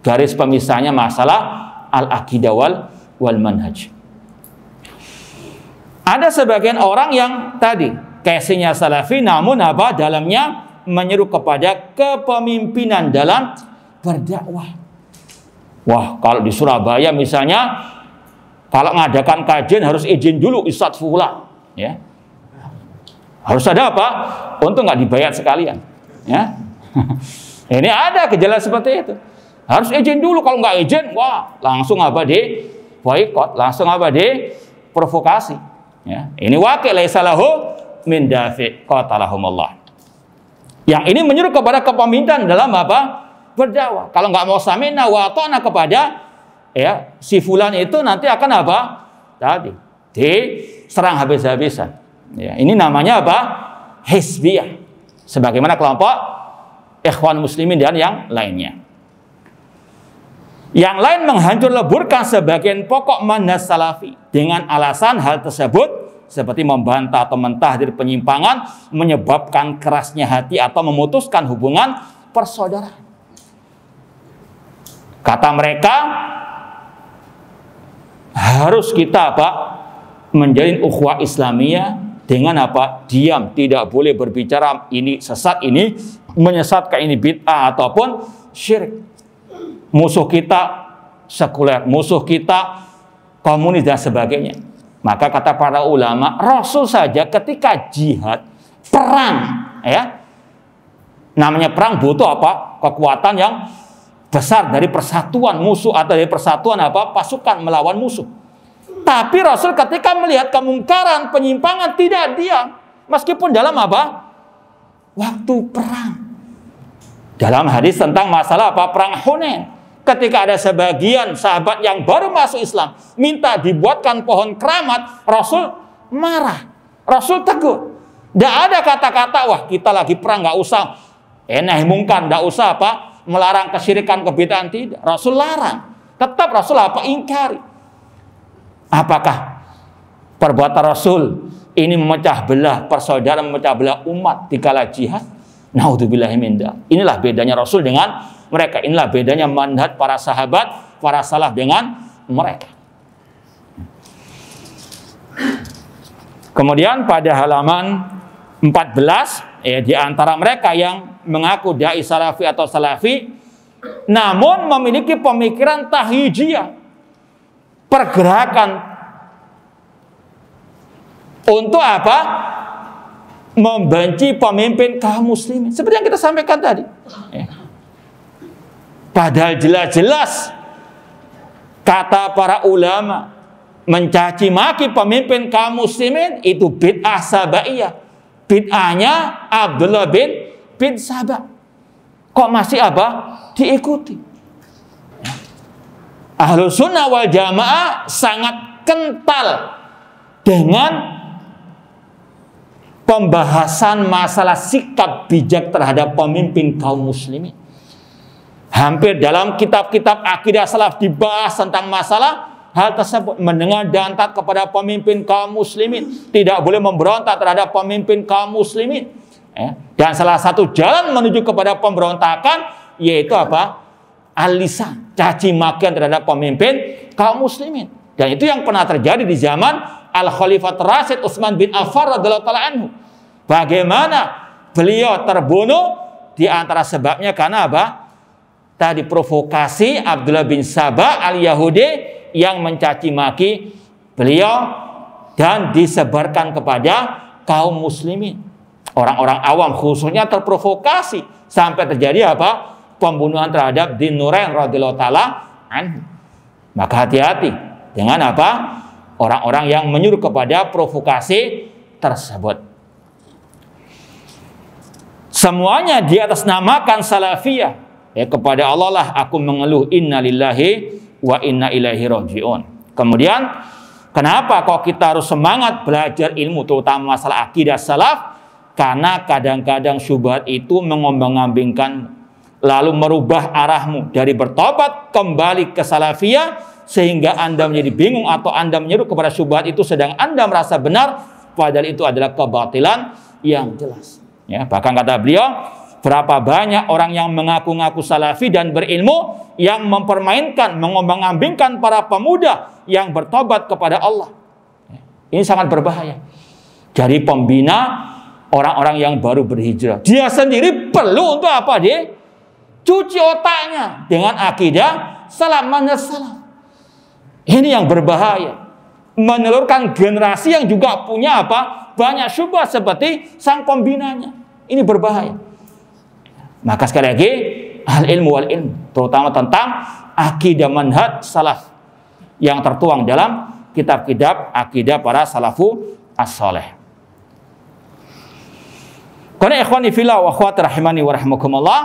garis pemisahnya masalah al-aqidah wal manhaj. Ada sebagian orang yang tadi casingnya salafi, namun apa dalamnya menyeru kepada kepemimpinan dalam berdakwah. Wah, kalau di Surabaya misalnya, kalau mengadakan kajian harus izin dulu Ustadz Fulan, ya. Harus ada apa? Untuk nggak dibayar sekalian, ya. Ini ada gejala seperti itu. Harus izin dulu, kalau nggak izin, wah, langsung apa di boikot, langsung apa di provokasi. Ya. Ini wakil laisa lahu min dafi qatalahumullah. Yang ini menyuruh kepada kepemimpinan dalam apa? Berdakwah. Kalau nggak mau sami'na wa ata'na kepada ya si fulan itu nanti akan apa? Tadi diserang habis-habisan. Ya, ini namanya apa? Hizbiyah. Sebagaimana kelompok ikhwan muslimin dan yang lainnya. Yang lain menghancur leburkan sebagian pokok manhaj salafi dengan alasan hal tersebut seperti membantah atau mentahdir penyimpangan, menyebabkan kerasnya hati atau memutuskan hubungan persaudaraan. Kata mereka, harus kita apa? Menjalin ukhuwah Islamiyah dengan apa? Diam, tidak boleh berbicara ini sesat, ini menyesatkan, ini bid'ah ataupun syirik. Musuh kita sekuler, musuh kita komunis dan sebagainya. Maka kata para ulama, Rasul saja ketika jihad, perang, ya, namanya perang butuh apa? Kekuatan yang besar dari persatuan musuh atau dari persatuan apa? Pasukan melawan musuh. Tapi Rasul ketika melihat kemungkaran, penyimpangan tidak diam, meskipun dalam apa? Waktu perang. Dalam hadis tentang masalah apa? Perang Hunain. Ketika ada sebagian sahabat yang baru masuk Islam minta dibuatkan pohon keramat, Rasul marah, Rasul tegur. Tidak ada kata-kata wah kita lagi perang nggak usah nahi mungkar, nggak usah apa melarang kesyirikan, kebid'ahan, tidak. Rasul larang, tetap Rasul apa ingkari. Apakah perbuatan Rasul ini memecah belah persaudaraan, memecah belah umat dikala jihad? Naudzubillahi min dzalik. Inilah bedanya Rasul dengan mereka. Inilah bedanya manhaj para sahabat, para salaf dengan mereka. Kemudian pada halaman 14, ya, di antara mereka yang mengaku dai salafi atau salafi, namun memiliki pemikiran tahyijiyah, pergerakan untuk apa? Membenci pemimpin kaum muslimin. Seperti yang kita sampaikan tadi. Padahal jelas-jelas kata para ulama mencaci maki pemimpin kaum muslimin itu bid'ah sabaiyah. Bid'ahnya Abdullah bin Sabah. Kok masih apa? Diikuti. Ahlus sunnah wal jamaah sangat kental dengan pembahasan masalah sikap bijak terhadap pemimpin kaum muslimin. Hampir dalam kitab-kitab akidah salaf dibahas tentang masalah hal tersebut. Mendengar dan taat kepada pemimpin kaum muslimin, tidak boleh memberontak terhadap pemimpin kaum muslimin. Dan salah satu jalan menuju kepada pemberontakan yaitu apa? Al-lisan, caci makian terhadap pemimpin kaum muslimin. Dan itu yang pernah terjadi di zaman Al-Khalifah Rasyid Utsman bin Affan radhiyallahu taala anhu. Bagaimana beliau terbunuh? Di antara sebabnya karena apa? Tadi provokasi Abdullah bin Sabah al-Yahudi yang mencaci maki beliau dan disebarkan kepada kaum muslimin. Orang-orang awam khususnya terprovokasi sampai terjadi apa? Pembunuhan terhadap Din Nurain radhiyallahu taala anhu. Maka hati-hati dengan apa? Orang-orang yang menyuruh kepada provokasi tersebut. Semuanya di atas namakan salafiyah. Kepada Allah lah aku mengeluh, inna lillahi wa inna ilaihi raji'un. Kemudian kenapa kok kita harus semangat belajar ilmu terutama masalah akidah salaf? Karena kadang-kadang syubhat itu mengombang-ambingkan lalu merubah arahmu dari bertobat kembali ke salafiyah sehingga Anda menjadi bingung atau Anda menyeru kepada syubhat itu sedang Anda merasa benar padahal itu adalah kebatilan yang jelas. Bahkan kata beliau, berapa banyak orang yang mengaku-ngaku salafi dan berilmu yang mempermainkan, mengombang-ambingkan para pemuda yang bertobat kepada Allah. Ini sangat berbahaya. Jadi pembina orang-orang yang baru berhijrah, dia sendiri perlu untuk apa? Dia cuci otaknya dengan akidah salaf, manhaj salaf. Ini yang berbahaya. Menelurkan generasi yang juga punya apa? Banyak syubhat seperti sang pembinanya. Ini berbahaya. Maka sekali lagi, al-ilmu wal ilmu, terutama tentang akidah manhaj salaf yang tertuang dalam kitab-kitab akidah para salafu as-saleh. Karena ikhwani fillah wa akhwati rahimani wa rahimakumullah,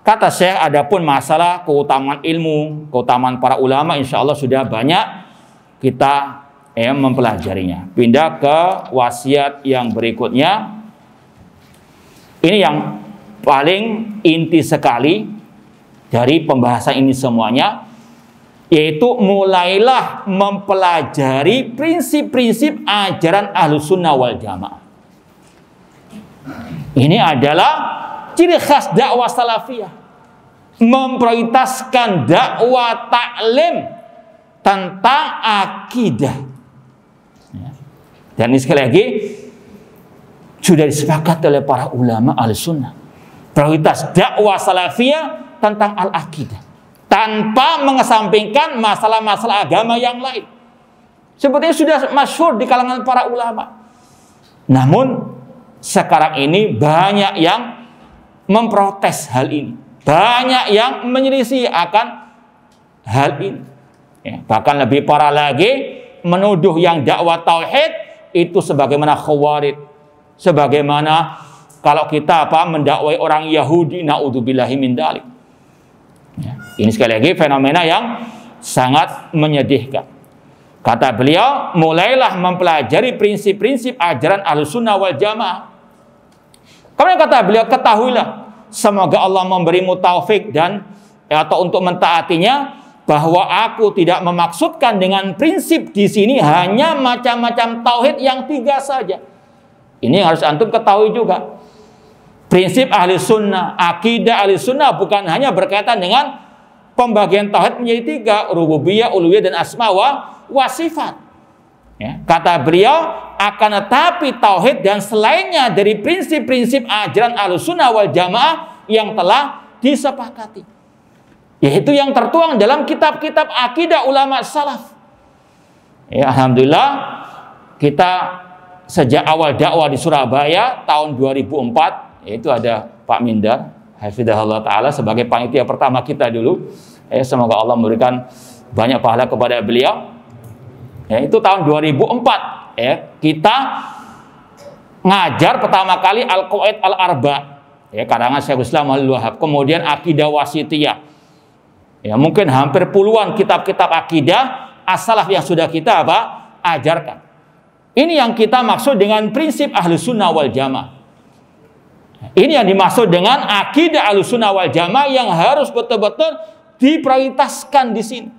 kata Syekh, adapun masalah keutamaan ilmu, keutamaan para ulama, insya Allah sudah banyak kita mempelajarinya. Pindah ke wasiat yang berikutnya. Ini yang paling inti sekali dari pembahasan ini semuanya, yaitu mulailah mempelajari prinsip-prinsip ajaran Ahlussunnah wal Jamaah. Ini adalah ciri khas dakwah salafiyah, memprioritaskan dakwah taklim tentang akidah. Dan ini sekali lagi sudah disepakati oleh para ulama Ahlussunnah. Prioritas dakwah salafiyah tentang al-aqidah tanpa mengesampingkan masalah-masalah agama yang lain. Sepertinya sudah masyhur di kalangan para ulama. Namun sekarang ini banyak yang memprotes hal ini. Banyak yang menyelisih akan hal ini. Bahkan lebih parah lagi, menuduh yang dakwah tauhid itu sebagaimana khawarij. Sebagaimana kalau kita mendakwai orang Yahudi, naudzubillahi min dzalik. Ini sekali lagi fenomena yang sangat menyedihkan. Kata beliau, mulailah mempelajari prinsip-prinsip ajaran Ahlussunnah wal Jamaah. Kemudian kata beliau, ketahuilah, semoga Allah memberimu taufik dan atau untuk mentaatinya, bahwa aku tidak memaksudkan dengan prinsip di sini hanya macam-macam tauhid yang 3 saja. Ini yang harus antum ketahui juga. Prinsip ahli sunnah, akidah ahli sunnah bukan hanya berkaitan dengan pembagian tauhid menjadi 3, rububiyah, uluhiyah, dan asma wa sifat. Kata beliau, akan tetapi tauhid dan selainnya dari prinsip-prinsip ajaran ahli sunnah wal jamaah yang telah disepakati, yaitu yang tertuang dalam kitab-kitab akidah ulama salaf. Alhamdulillah, kita sejak awal dakwah di Surabaya tahun 2004, yaitu ada Pak Mindar hafizahullah ta'ala sebagai panitia pertama kita dulu. Semoga Allah memberikan banyak pahala kepada beliau. Itu tahun 2004. Kita ngajar pertama kali Al-Qawaid Al-Arba, karangan Syekhul Islam Abdul Wahab. Kemudian akidah wasitiyah. Mungkin hampir puluhan kitab-kitab akidah as-salaf yang sudah kita ajarkan. Ini yang kita maksud dengan prinsip Ahlus Sunnah wal Jamaah. Ini yang dimaksud dengan akidah Ahlus Sunnah wal Jamaah yang harus betul-betul diprioritaskan di sini.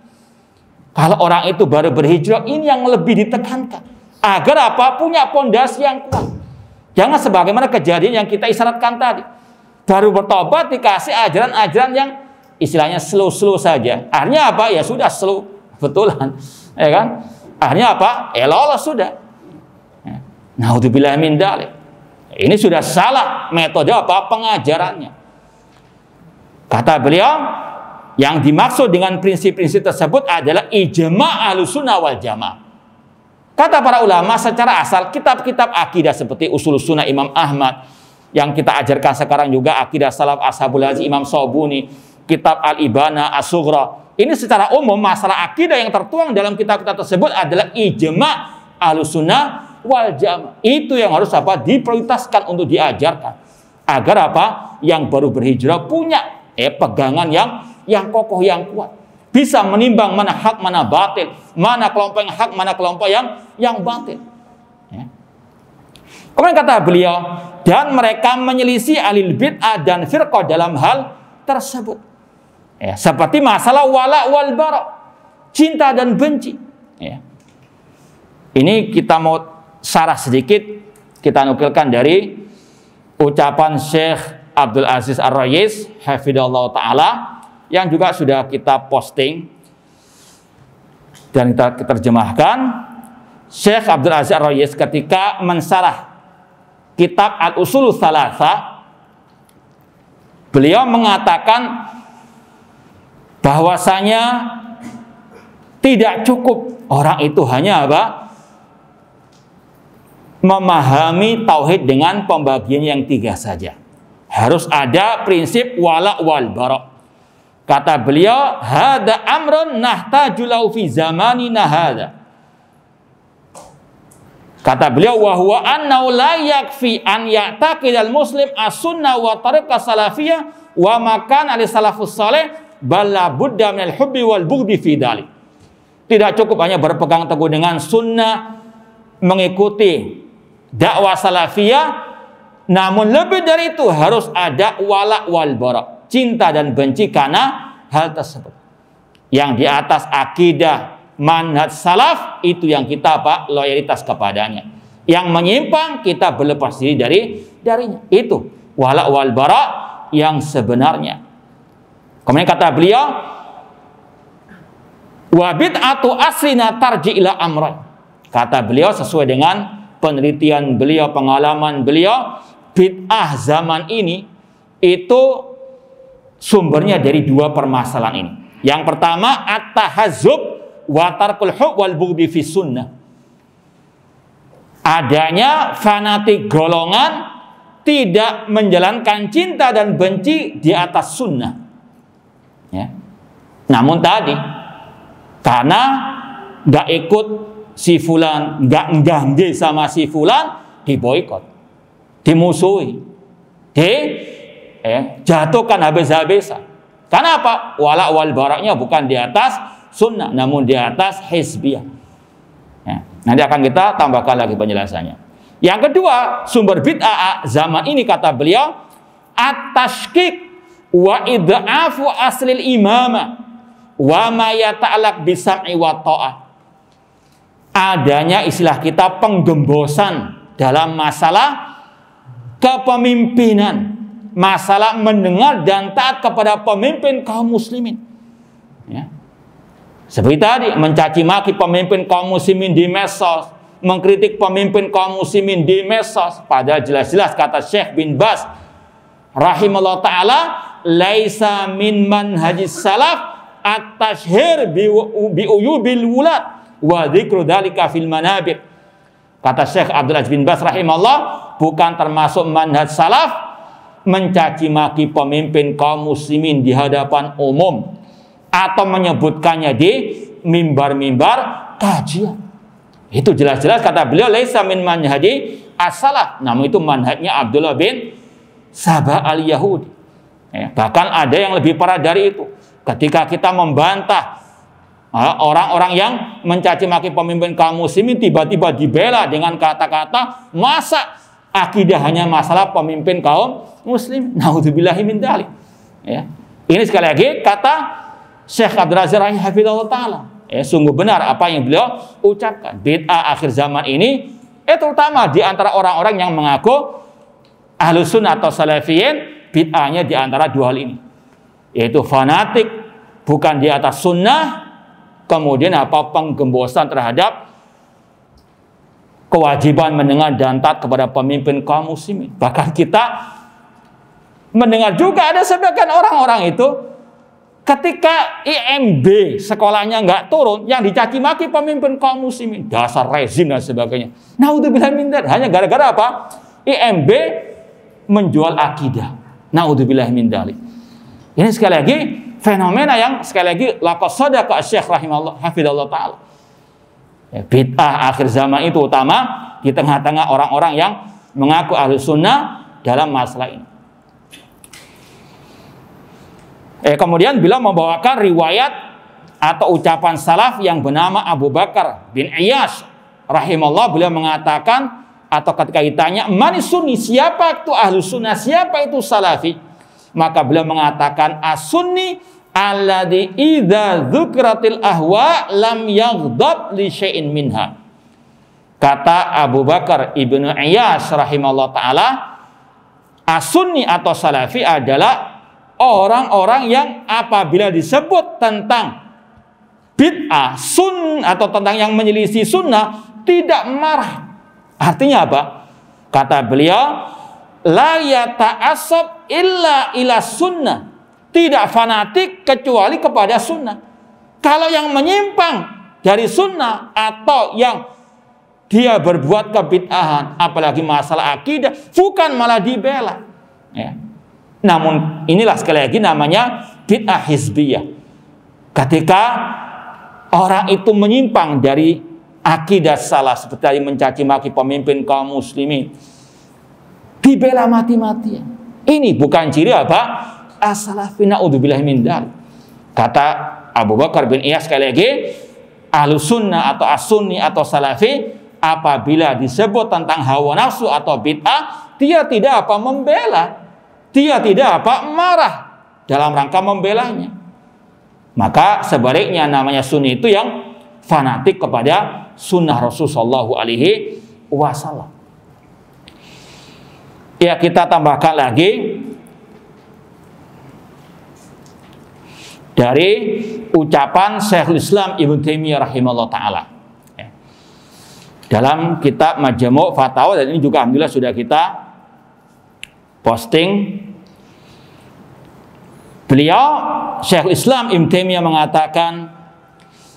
Kalau orang itu baru berhijrah, ini yang lebih ditekankan. Agar apa? Punya pondasi yang kuat. Jangan sebagaimana kejadian yang kita isyaratkan tadi. Baru bertobat dikasih ajaran-ajaran yang istilahnya slow-slow saja. Akhirnya apa? Ya sudah slow. Betulan. Ya kan? Akhirnya apa? Ya lolos sudah. Naudzubillah min dzalik. Ini sudah salah metode apa? Pengajarannya. Kata beliau, yang dimaksud dengan prinsip-prinsip tersebut adalah ijma' Ahlus Sunnah wal Jamaah. Kata para ulama secara asal, kitab-kitab akidah seperti Ushul Sunnah Imam Ahmad, yang kita ajarkan sekarang juga akidah salaf Ashabul Hadits Imam Shawbuni, kitab Al-Ibana As-Sughra. Ini secara umum masalah akidah yang tertuang dalam kitab-kitab tersebut adalah ijma' Ahlus Sunnah wal Jamaah. Itu yang harus apa? Diprioritaskan untuk diajarkan. Agar apa? Yang baru berhijrah punya pegangan yang kokoh, yang kuat. Bisa menimbang mana hak, mana batil, mana kelompok yang hak, mana kelompok yang batil. Ya. Kemudian kata beliau, dan mereka menyelisih alil bid'ah dan firqah dalam hal tersebut. Ya, seperti masalah wala wal bara, cinta dan benci. Ya. Ini kita mau sarah sedikit, kita nukilkan dari ucapan Syekh Abdul Aziz Ar-Rayis hafidhallahu ta'ala, yang juga sudah kita posting dan kita terjemahkan. Syekh Abdul Aziz Ar-Rayis ketika mensarah kitab Al-Ushul Tsalatsa, beliau mengatakan bahwasanya tidak cukup orang itu hanya apa? Memahami tauhid dengan pembagian yang 3 saja. Harus ada prinsip wala wal bara. Kata beliau, hada amrun nahtaju lahu fi zamanina hada. Kata beliau, wa huwa annahu la yakfi an ya'taqidal muslim as-sunnah wa tariqah salafiyah wa makan ali salafus salih bal la budda minal hubbi wal bughdi fi dzalik. Tidak cukup hanya berpegang teguh dengan sunnah, mengikuti dakwah salafiyah, namun lebih dari itu harus ada wala wal bara, cinta dan benci karena hal tersebut. Yang di atas akidah manhaj salaf itu yang kita apa? Loyalitas kepadanya. Yang menyimpang kita berlepas diri darinya. Itu wala wal bara yang sebenarnya. Kemudian kata beliau, wa bid'atu aslina tarji ila amrayn. Kata beliau sesuai dengan penelitian beliau, pengalaman beliau, bid'ah zaman ini itu sumbernya dari 2 permasalahan ini. Yang pertama, at-tahazzub wa tarkul hub wal bughdi fi sunnah. Adanya fanatik golongan tidak menjalankan cinta dan benci di atas sunnah. Ya. Namun tadi karena nggak ikut si fulan, nggak janji sama si fulan, diboikot, dimusuhi, jatuhkan habis-habisan. Karena apa? Wala wal baraknya bukan di atas sunnah, namun di atas hizbiyah. Ya, nanti akan kita tambahkan lagi penjelasannya. Yang kedua, sumber bid'ah zaman ini kata beliau, at-tashkik wa id'afu aslil imamah wa ma yata'allaq bisam'i wa ta'ah. Adanya istilah kita penggembosan dalam masalah kepemimpinan, masalah mendengar dan taat kepada pemimpin kaum muslimin. Ya. Seperti tadi, mencaci maki pemimpin kaum muslimin di medsos, mengkritik pemimpin kaum muslimin di medsos, padahal jelas-jelas kata Syekh bin Baz rahimahullah ta'ala, laisa min manhajis salaf at-tashhir bi uyubil wulad wa dzikru dzalika fil manabir. Kata Syekh Abdul Aziz bin Baz rahimahullah, bukan termasuk manhaj salaf mencaci maki pemimpin kaum muslimin di hadapan umum atau menyebutkannya di mimbar-mimbar kajian. Itu jelas-jelas kata beliau laisa min manhaji as-salaf, namun itu manhajnya Abdullah bin Sabah al-Yahudi. Ya, bahkan ada yang lebih parah dari itu. Ketika kita membantah Orang-orang yang mencaci maki pemimpin kaum muslimin tiba-tiba dibela dengan kata-kata, masa akidah hanya masalah pemimpin kaum muslim? Naudzubillahi min dzalik. Ya. Ini sekali lagi kata Syekh Abdul Razak hafizahullah taala. Ya, sungguh benar apa yang beliau ucapkan. Bid'ah akhir zaman ini terutama di antara orang-orang yang mengaku Ahlus Sunnah atau Salafiyin, bid'ahnya di antara dua hal ini. Yaitu fanatik bukan di atas sunnah, kemudian penggembosan terhadap kewajiban mendengar dan taat kepada pemimpin kaum muslimin. Bahkan kita mendengar juga ada sebagian orang-orang itu ketika IMB sekolahnya nggak turun, yang dicaci maki pemimpin kaum muslimin, dasar rezim dan sebagainya. Naudzubillah min dzalik. Hanya gara-gara apa? IMB menjual akidah. Naudzubillah min dzalik. Ini sekali lagi fenomena yang sekali lagi laqad shadaqa Syekh rahimahullah hafizallahu taala. Bid'ah akhir zaman itu utama di tengah-tengah orang-orang yang mengaku ahli sunnah dalam masalah ini. Kemudian beliau membawakan riwayat atau ucapan salaf yang bernama Abu Bakar bin Iyas rahimahullah. Beliau mengatakan, atau ketika ditanya manis sunni, siapa itu ahli sunnah, siapa itu salafi, maka beliau mengatakan as-sunni alladzi idza dzukratil ahwa lam yaghdab li syai'in minha. Kata Abu Bakar ibnu Iyas rahimahullah taala, as-sunni atau salafi adalah orang-orang yang apabila disebut tentang bid'ah atau tentang yang menyelisih sunnah tidak marah. Artinya apa? Kata beliau, la yata'assab illa ila sunnah. Tidak fanatik kecuali kepada sunnah. Kalau yang menyimpang dari sunnah atau yang dia berbuat kebid'ahan, apalagi masalah akidah, bukan malah dibela. Ya. Namun inilah sekali lagi namanya bid'ah hizbiyah. Ketika orang itu menyimpang dari akidah salah, seperti mencaci maki pemimpin kaum muslimin, dibela mati-matian. Ini bukan ciri apa? As-salafi na'udzubillahi min dzalik. Kata Abu Bakar bin Iyas sekali lagi, Ahlus Sunnah atau As-Sunni atau Salafi apabila disebut tentang hawa nafsu atau bid'ah, dia tidak membela. Dia tidak marah dalam rangka membelanya. Maka sebaliknya namanya sunni itu yang fanatik kepada sunnah Rasulullah SAW. Ya, kita tambahkan lagi dari ucapan Syekhul Islam Ibnu Taimiyah rahimahullah taala dalam kitab Majmu' Fatawa, dan ini juga alhamdulillah sudah kita posting. Beliau Syekhul Islam Ibnu Taimiyah mengatakan,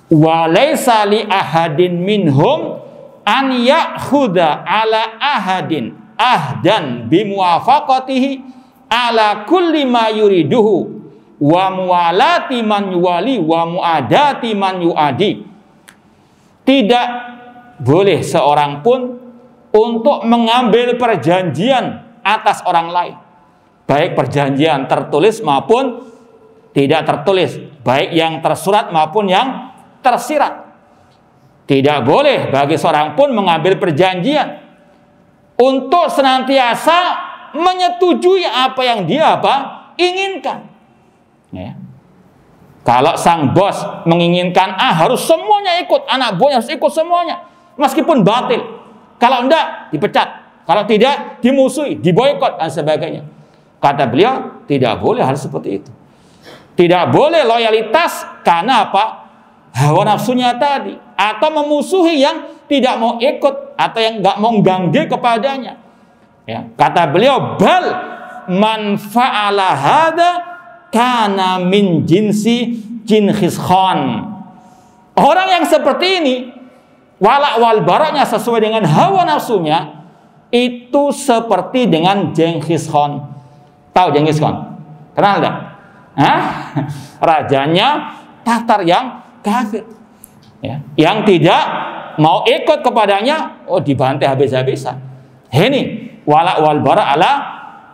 wa laisa li ahadin minhum an ya'khudha ala ahadin ahdan bimuwafaqatihi ala kulli ma yuriduhu wa muwalati man yuwali wa muadati man yuadi. Tidak boleh seorang pun untuk mengambil perjanjian atas orang lain, baik perjanjian tertulis maupun tidak tertulis, baik yang tersurat maupun yang tersirat. Tidak boleh bagi seorang pun mengambil perjanjian untuk senantiasa menyetujui apa yang dia inginkan. Ya. Kalau sang bos menginginkan harus semuanya ikut, anak buahnya harus ikut semuanya, meskipun batil. Kalau enggak dipecat, kalau tidak dimusuhi, diboikot dan sebagainya. Kata beliau, tidak boleh hal seperti itu. Tidak boleh loyalitas karena hawa nafsunya tadi, atau memusuhi yang tidak mau ikut atau yang enggak mau ganggu kepadanya. Ya. Kata beliau, bal man fa'ala hada kana min jinsi Jinghis Khan. Orang yang seperti ini wala wal baraknya sesuai dengan hawa nafsunya, itu seperti dengan Jinghis Khan. Tahu Jinghis Khan? Kenal enggak? Rajanya Tatar yang kafir, ya, yang tidak mau ikut kepadanya, dibantai habis-habisan. Ini wala wal bara ala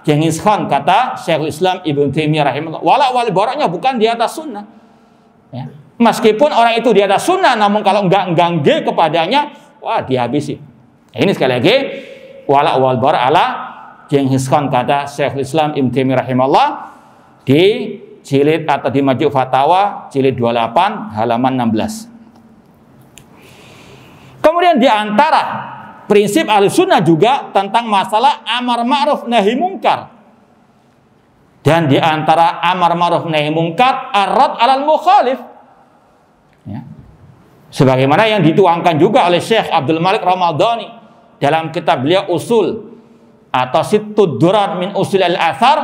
Jinghis Khan, kata Syekhul Islam Ibnu Taimiyah rahimahullah. Wala wal baraknya bukan di atas sunnah. Ya. Meskipun orang itu di atas sunnah, namun kalau enggak gangge kepadanya, wah dihabisi. Ini sekali lagi wala wal bar ala Genghis Khan, kata Syekhul Islam Ibnu Taimiyah rahimahullah di jilid atau di Majmu' Fatawa jilid 28 halaman 16. Kemudian di antara prinsip Ahlussunnah juga tentang masalah amar ma'ruf nahi mungkar. Dan di antara amar ma'ruf nahi mungkar ar-rad 'alal mukhalif. Ya. Sebagaimana yang dituangkan juga oleh Syekh Abdul Malik Ramadhani dalam kitab beliau Usul atau Sittud Durar min Usul al-Athar,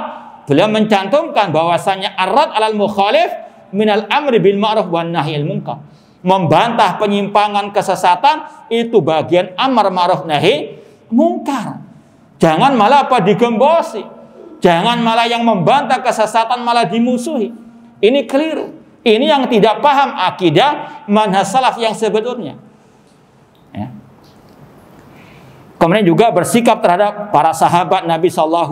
beliau mencantumkan bahwasanya ar-rad 'alal mukhalif minal amri bil ma'ruf wan nahi 'anil munkar. Membantah penyimpangan kesesatan itu bagian amar ma'ruf nahi mungkar. Jangan malah digembosi. Jangan malah yang membantah kesesatan malah dimusuhi. Ini keliru. Ini yang tidak paham akidah manhaj salaf yang sebetulnya. Ya. Kemudian juga bersikap terhadap para sahabat Nabi SAW,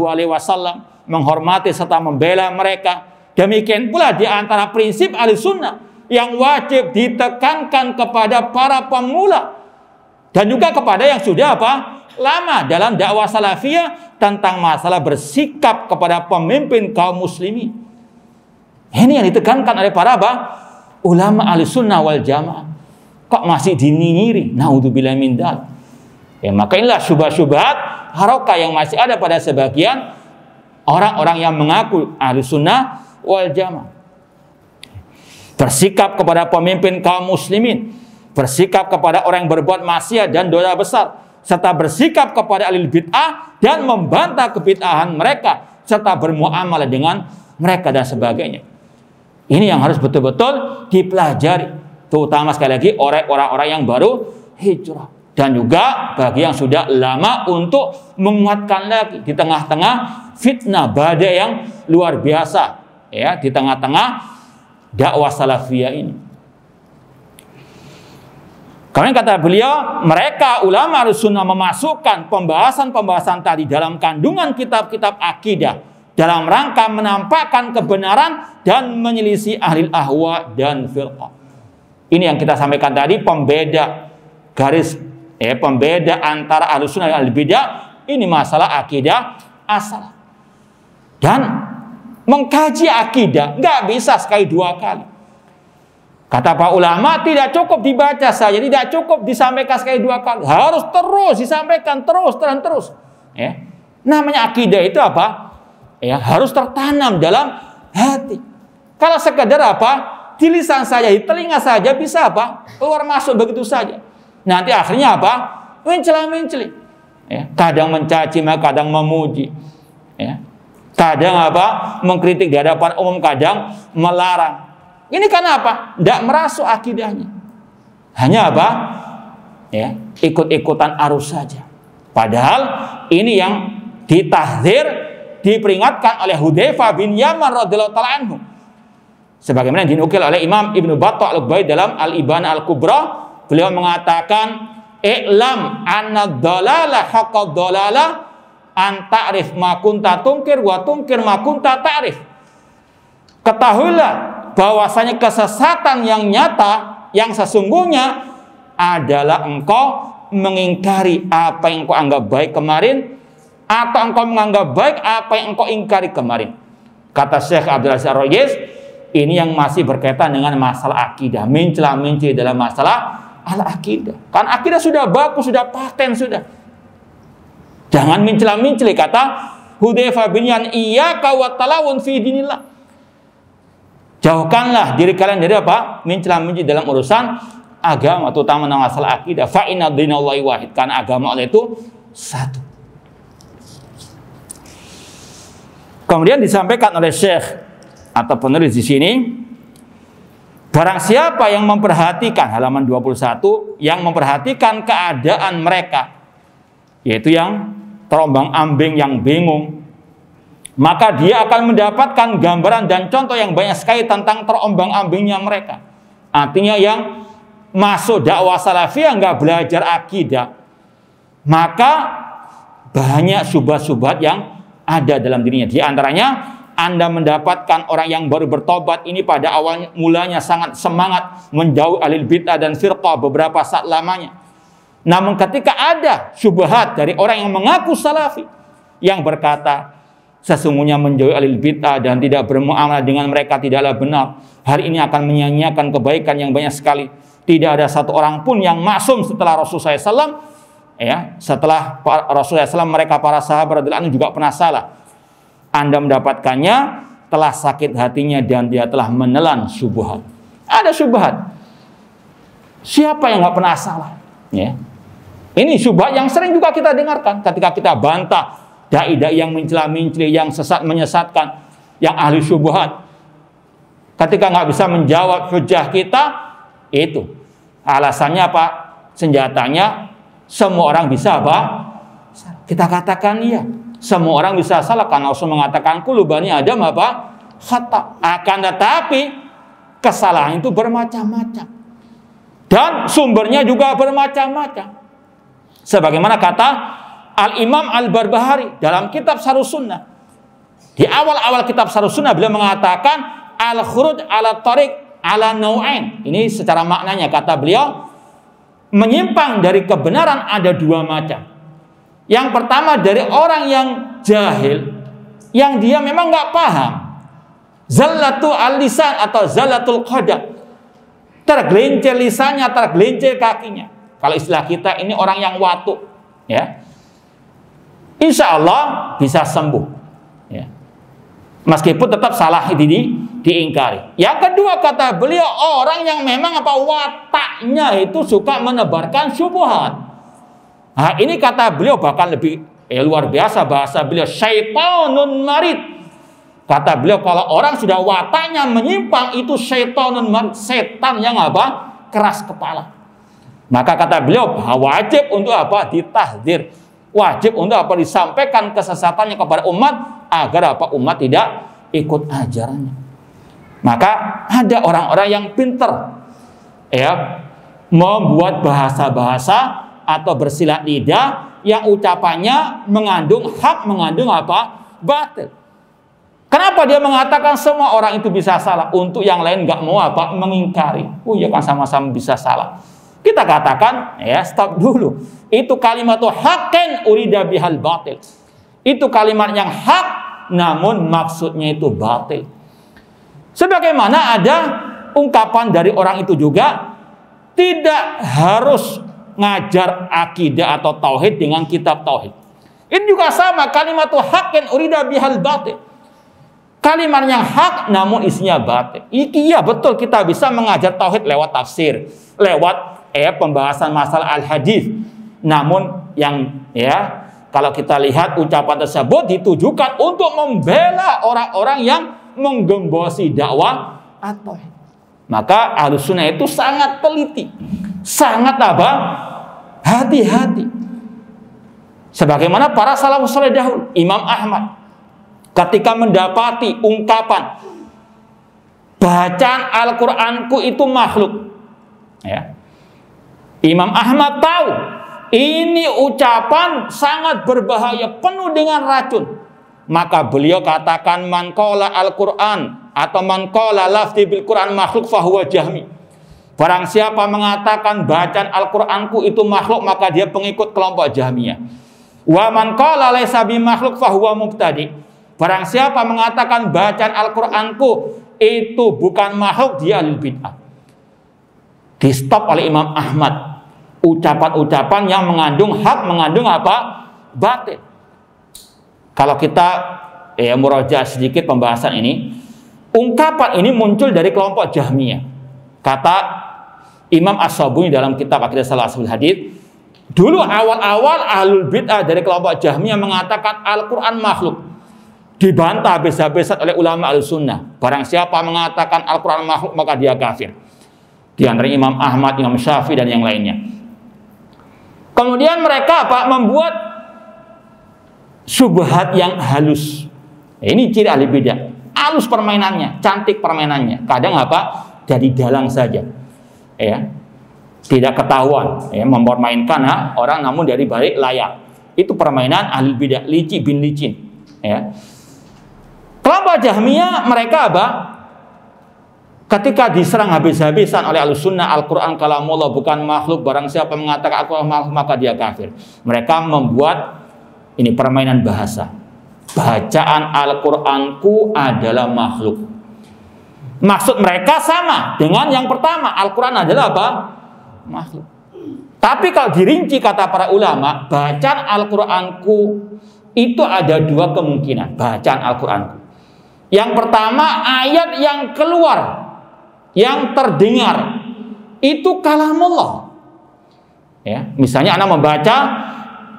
menghormati serta membela mereka. Demikian pula di antara prinsip Ahlussunnah yang wajib ditekankan kepada para pemula dan juga kepada yang sudah lama dalam dakwah salafiyah tentang masalah bersikap kepada pemimpin kaum muslimin. Ini yang ditekankan oleh para ulama Ahlussunnah wal Jamaah. Kok masih dinyinyiri? Naudzubillahi min dzalik. Ya, maka inilah syubhat-syubhat harokah yang masih ada pada sebagian orang-orang yang mengaku Ahlussunnah wal Jamaah. Bersikap kepada pemimpin kaum muslimin, bersikap kepada orang yang berbuat maksiat dan dosa besar, serta bersikap kepada ahli bid'ah dan membantah kebid'ahan mereka, serta bermuamalah dengan mereka dan sebagainya. Ini yang harus betul-betul dipelajari, terutama sekali lagi orang-orang yang baru hijrah, dan juga bagi yang sudah lama untuk menguatkan lagi di tengah-tengah fitnah badai yang luar biasa, ya, di tengah-tengah dakwah salafiyah ini. Kemudian kata beliau, mereka ulama Ahlussunnah memasukkan pembahasan-pembahasan tadi dalam kandungan kitab-kitab akidah dalam rangka menampakkan kebenaran dan menyelisih ahli ahwa dan firqah. Ini yang kita sampaikan tadi, pembeda antara Ahlussunnah dan al-bidah. Ini masalah akidah asal. Dan mengkaji akidah nggak bisa sekali dua kali. Kata para ulama, tidak cukup dibaca saja, tidak cukup disampaikan sekali dua kali, harus terus disampaikan terus. Ya. Namanya akidah itu ya, harus tertanam dalam hati. Kalau sekedar di lisan saja, di telinga saja bisa keluar masuk begitu saja. Nanti akhirnya mencela-menceli. Ya. Kadang mencaci, kadang memuji. Ya. Kadang mengkritik di hadapan umum, kadang melarang. Ini karena tidak merasuk akidahnya. Hanya ya, ikut-ikutan arus saja. Padahal ini yang ditahdzir, diperingatkan oleh Hudzaifah bin Yaman radhiyallahu ta'ala anhu. Sebagaimana dinukil oleh Imam Ibnu Battah Al-Ubaid dalam Al-Ibanah Al-Kubra, beliau mengatakan, "I'lam anna dhalala haqqad dhalala an ta'rif ma kunta tunkir wa tunkir ma kunta ta'rif." Ketahuilah bahwasanya kesesatan yang nyata, yang sesungguhnya adalah engkau mengingkari apa yang engkau anggap baik kemarin, atau engkau menganggap baik apa yang engkau ingkari kemarin. Kata Syekh Abdul Aziz Ar-Rayis, ini yang masih berkaitan dengan masalah akidah, mencela-mencela dalam masalah al-akidah. Kan akidah sudah bagus, sudah paten, sudah. Jangan mencela-mencela, kata Hudzaifah bin Yaman, iyyaka wa talawun fi dinillah. Jauhkanlah diri kalian dari mencela-mencela dalam urusan agama, terutama dalam masalah akidah. Fa inna dinallahi wahid, karena agama Allah itu satu. Kemudian disampaikan oleh Syekh atau penulis di sini, barang siapa yang memperhatikan, halaman 21, yang memperhatikan keadaan mereka, yaitu yang terombang-ambing, yang bingung, maka dia akan mendapatkan gambaran dan contoh yang banyak sekali tentang terombang-ambingnya mereka. Artinya yang masuk dakwah salafiyah nggak belajar akidah, maka banyak syubhat-syubhat yang ada dalam dirinya. Di antaranya Anda mendapatkan orang yang baru bertobat ini pada awal mulanya sangat semangat menjauh alil bid'ah dan firqah beberapa saat lamanya. Namun ketika ada syubhat dari orang yang mengaku salafi yang berkata sesungguhnya menjauh alil bid'ah dan tidak bermuamalah dengan mereka tidaklah benar, hal ini akan menyia-nyiakan kebaikan yang banyak sekali. Tidak ada satu orang pun yang maksum setelah Rasulullah SAW. Ya, setelah Rasulullah SAW mereka para sahabat radhiyallahu anhum juga pernah salah. Anda mendapatkannya telah sakit hatinya dan dia telah menelan syubhat. Ada syubhat. Siapa yang nggak pernah salah? Ya. Ini syubhat yang sering juga kita dengarkan ketika kita bantah dai-dai yang mencela-mencela, yang sesat menyesatkan, yang ahli syubhat. Ketika nggak bisa menjawab hujah kita, itu alasannya apa? Senjatanya semua orang bisa apa? Kita katakan iya. Semua orang bisa salah karena Rasul mengatakan kullu bani Adam apa? Khata. Akan tetapi kesalahan itu bermacam-macam. Dan sumbernya juga bermacam-macam. Sebagaimana kata Al-Imam Al-Barbahari dalam kitab Syarhus Sunnah. Di awal-awal kitab Syarhus Sunnah beliau mengatakan al-khuruj ala tariq ala nau'ain. Ini secara maknanya kata beliau, menyimpang dari kebenaran ada dua macam. Yang pertama dari orang yang jahil, yang dia memang nggak paham, zallatul al-lisan atau zallatul qadam, tergelincir lisannya, tergelincir kakinya. Kalau istilah kita ini orang yang watu, ya, insya Allah bisa sembuh, ya. Meskipun tetap salah diingkari. Yang kedua kata beliau, orang yang memang apa wataknya itu suka menebarkan syubhat. Nah, ini kata beliau bahkan lebih luar biasa bahasa beliau, syaitanun marid. Kata beliau kalau orang sudah wataknya menyimpang itu syaitanun marid, setan yang apa? Keras kepala. Maka kata beliau wajib untuk apa? Ditahdzir. Wajib untuk apa? Disampaikan kesesatannya kepada umat agar apa? Umat tidak ikut ajarannya. Maka ada orang-orang yang pinter, ya, membuat bahasa-bahasa atau bersilat lidah yang ucapannya mengandung hak, mengandung apa? Batil. Kenapa dia mengatakan semua orang itu bisa salah? Untuk yang lain nggak mau apa? Mengingkari. Oh iya kan sama-sama bisa salah. Kita katakan, ya stop dulu. Itu kalimat haqqan urida bihal batil. Itu kalimat yang hak, namun maksudnya itu batil. Sebagaimana ada ungkapan dari orang itu juga, tidak harus ngajar akidah atau tauhid dengan kitab tauhid. Ini juga sama, kalimat haqqan urida bihal batil. Kalimat yang hak namun isinya batil. Iya betul, kita bisa mengajar tauhid lewat tafsir, lewat pembahasan masalah al-hadis. Namun yang kalau kita lihat ucapan tersebut ditujukan untuk membela orang-orang yang menggembosi dakwah atau maka Ahlussunnah itu sangat teliti, sangat apa? Hati-hati. Sebagaimana para salafus saleh dahulu, Imam Ahmad ketika mendapati ungkapan bacaan Al-Qur'anku itu makhluk, ya, Imam Ahmad tahu ini ucapan sangat berbahaya, penuh dengan racun. Maka beliau katakan man qala Al-Qur'an atau man qala lafzi bil Qur'an makhluk fahuwa jahmi. Barang siapa mengatakan bacaan Al-Qur'anku itu makhluk, maka dia pengikut kelompok Jahmiyah. Wa man qala laisa bi makhluk fahuwa mubtadi. Barang siapa mengatakan bacaan Al-Qur'anku itu bukan makhluk, dia ahli bid'ah. Di stop oleh Imam Ahmad. Ucapan-ucapan yang mengandung hak, mengandung apa? Batil. Kalau kita murajaah sedikit pembahasan ini, ungkapan ini muncul dari kelompok Jahmiyah. Kata Imam As-Sabuni dalam kitab Aqidah Salasul Hadits, dulu awal-awal ahlul bid'ah dari kelompok Jahmiyah mengatakan Al-Quran makhluk. Dibantah habis-habisan oleh ulama Ahlussunnah. Barang siapa mengatakan Al-Quran makhluk maka dia kafir. Di antara Imam Ahmad, Imam Syafi'i dan yang lainnya. Kemudian mereka membuat syubhat yang halus. Ini ciri ahli bidah. Halus permainannya, cantik permainannya. Kadang jadi dalang saja. Ya. Tidak ketahuan, mempermainkan orang namun dari balik layar. Itu permainan ahli bidah, licin bin licin. Ya. Kelompok Jahmiyah mereka apa? Ketika diserang habis-habisan oleh Ahlussunnah, Al-Quran kalamullah bukan makhluk, barang siapa mengatakan Al-Quran makhluk maka dia kafir. Mereka membuat ini permainan bahasa. Bacaan Al-Quranku adalah makhluk. Maksud mereka sama dengan yang pertama, Al-Quran adalah apa? Makhluk. Tapi kalau dirinci kata para ulama, bacaan Al-Quranku itu ada dua kemungkinan. Bacaan Al-Quranku, yang pertama, ayat yang keluar, yang terdengar itu kalamullah. Ya, misalnya Anda membaca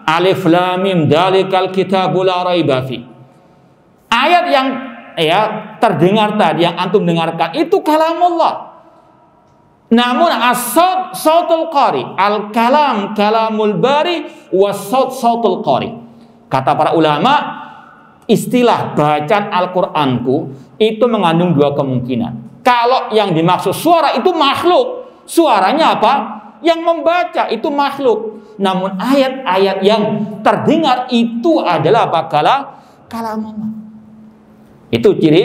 Alif Lam Mim Dzalikal Kitabu La Raiba Fi. Ayat yang terdengar tadi, yang antum dengarkan itu kalamullah. Namun as-saut sautul qari, al-kalam kalamul bari, was-saut sautul qari. Kata para ulama, istilah bacaan Al-Qur'anku itu mengandung dua kemungkinan. Kalau yang dimaksud suara itu makhluk, suaranya apa? Yang membaca itu makhluk. Namun ayat-ayat yang terdengar itu adalah apa? Kalamullah. Itu ciri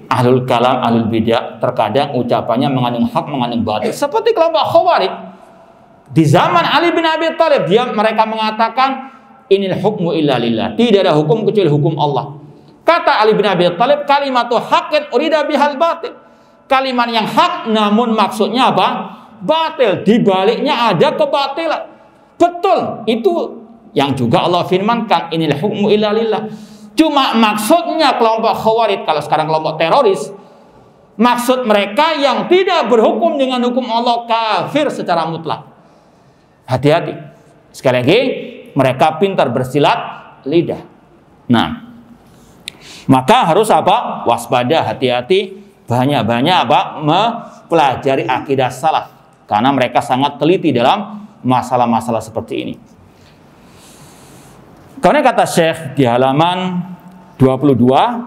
ahlul kalam, ahlul bidah. Terkadang ucapannya mengandung hak, mengandung batil. Seperti kelompok Khawarij. Di zaman Ali bin Abi Thalib, mereka mengatakan inil hukmu illa lillah. Tidak ada hukum kecuali hukum Allah. Kata Ali bin Abi Thalib, kalimatu haqqin urida bihal batil. Kalimat yang hak namun maksudnya apa? Batil. Di baliknya ada kebatilan. Betul. Itu yang juga Allah firmankan, inil hukmu illa lillah. Cuma maksudnya kelompok Khawarij, kalau sekarang kelompok teroris, maksud mereka yang tidak berhukum dengan hukum Allah kafir secara mutlak. Hati-hati. Sekali lagi, mereka pintar bersilat lidah. Nah, maka harus apa? Waspada, hati-hati, banyak-banyak apa? Mempelajari akidah salaf, karena mereka sangat teliti dalam masalah-masalah seperti ini. Karena kata Syekh di halaman 22,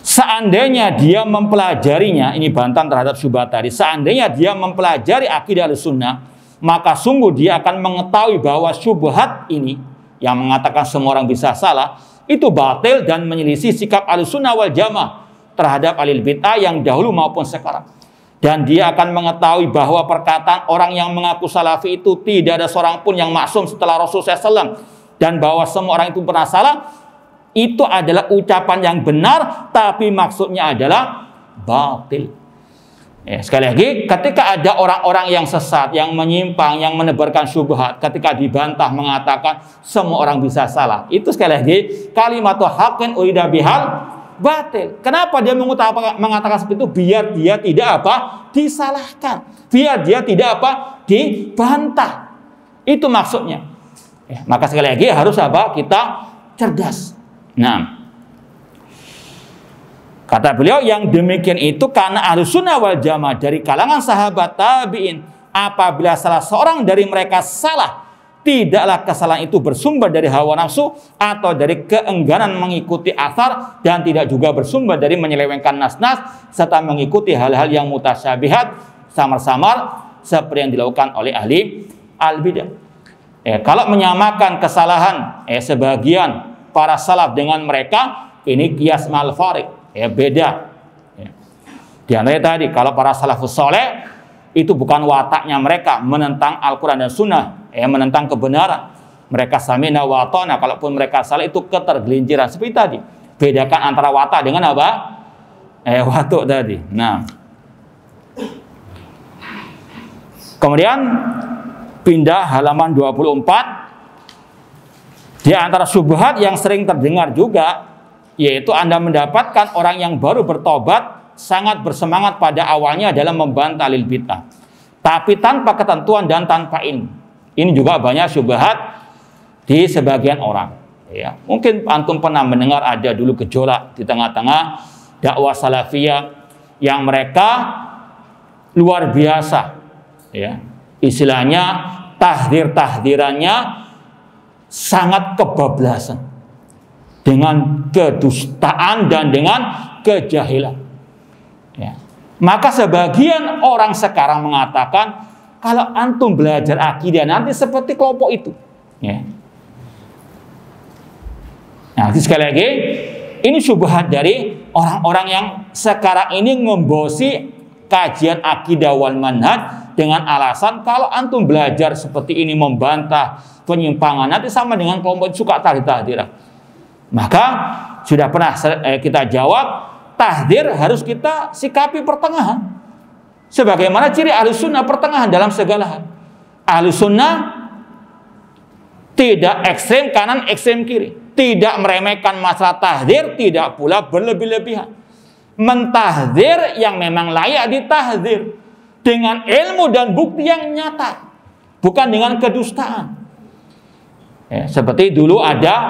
seandainya dia mempelajarinya, ini bantahan terhadap syubhat tadi, seandainya dia mempelajari akidah Ahlussunnah, maka sungguh dia akan mengetahui bahwa syubhat ini yang mengatakan semua orang bisa salah itu batil dan menyelisih sikap Ahlussunnah wal Jamaah terhadap ahlul bid'ah yang dahulu maupun sekarang. Dan dia akan mengetahui bahwa perkataan orang yang mengaku salafi itu tidak ada seorang pun yang maksum setelah Rasulullah SAW, dan bahwa semua orang itu pernah salah, itu adalah ucapan yang benar tapi maksudnya adalah batil. Sekali lagi, ketika ada orang-orang yang sesat, yang menyimpang, yang menebarkan syubhat, ketika dibantah mengatakan semua orang bisa salah, itu sekali lagi kalimatu haqqin urida bihal batil. Kenapa dia mengatakan seperti itu? Biar dia tidak apa? Disalahkan. Biar dia tidak apa? Dibantah. Itu maksudnya. Maka sekali lagi harus apa? Kita cerdas. Nah, kata beliau, yang demikian itu karena Ahlussunnah wal Jamaah dari kalangan sahabat tabi'in, apabila salah seorang dari mereka salah, tidaklah kesalahan itu bersumber dari hawa nafsu atau dari keengganan mengikuti athar, dan tidak juga bersumber dari menyelewengkan nas-nas serta mengikuti hal-hal yang mutasyabihat samar-samar seperti yang dilakukan oleh ahli al-bidah. Kalau menyamakan kesalahan sebagian para salaf dengan mereka, ini qiyas ma'al fariq, beda. Di antaranya tadi, kalau para salafus saleh itu bukan wataknya mereka menentang Al-Quran dan Sunnah, menentang kebenaran. Mereka samina wa ata'na, kalaupun mereka salah itu ketergelinciran. Seperti tadi, bedakan antara watak dengan apa? Watuk tadi. Nah, kemudian pindah halaman 24. Di antara syubhat yang sering terdengar juga, yaitu Anda mendapatkan orang yang baru bertobat sangat bersemangat pada awalnya dalam membantah lil bid'ah, tapi tanpa ketentuan dan tanpa ilmu. Ini juga banyak syubhat di sebagian orang. Mungkin antum pernah mendengar ada dulu gejolak di tengah-tengah dakwah salafiyah yang mereka luar biasa. Istilahnya tahdirannya sangat kebablasan dengan kedustaan dan dengan kejahilan. Maka sebagian orang sekarang mengatakan, kalau antum belajar akidah nanti seperti kelompok itu. Berarti sekali lagi, ini syubhat dari orang-orang yang sekarang ini ngembosi kajian akidah wal manhaj dengan alasan kalau antum belajar seperti ini membantah penyimpangan nanti sama dengan kelompok suka tahdir-tahdiran. Maka sudah pernah kita jawab, tahdir harus kita sikapi pertengahan. Sebagaimana ciri ahli sunnah pertengahan dalam segala hal. Ahli sunnah tidak ekstrem kanan, ekstrem kiri. Tidak meremehkan masalah tahdir, tidak pula berlebih-lebihan. Mentahdir yang memang layak ditahdir dengan ilmu dan bukti yang nyata, bukan dengan kedustaan. Ya, seperti dulu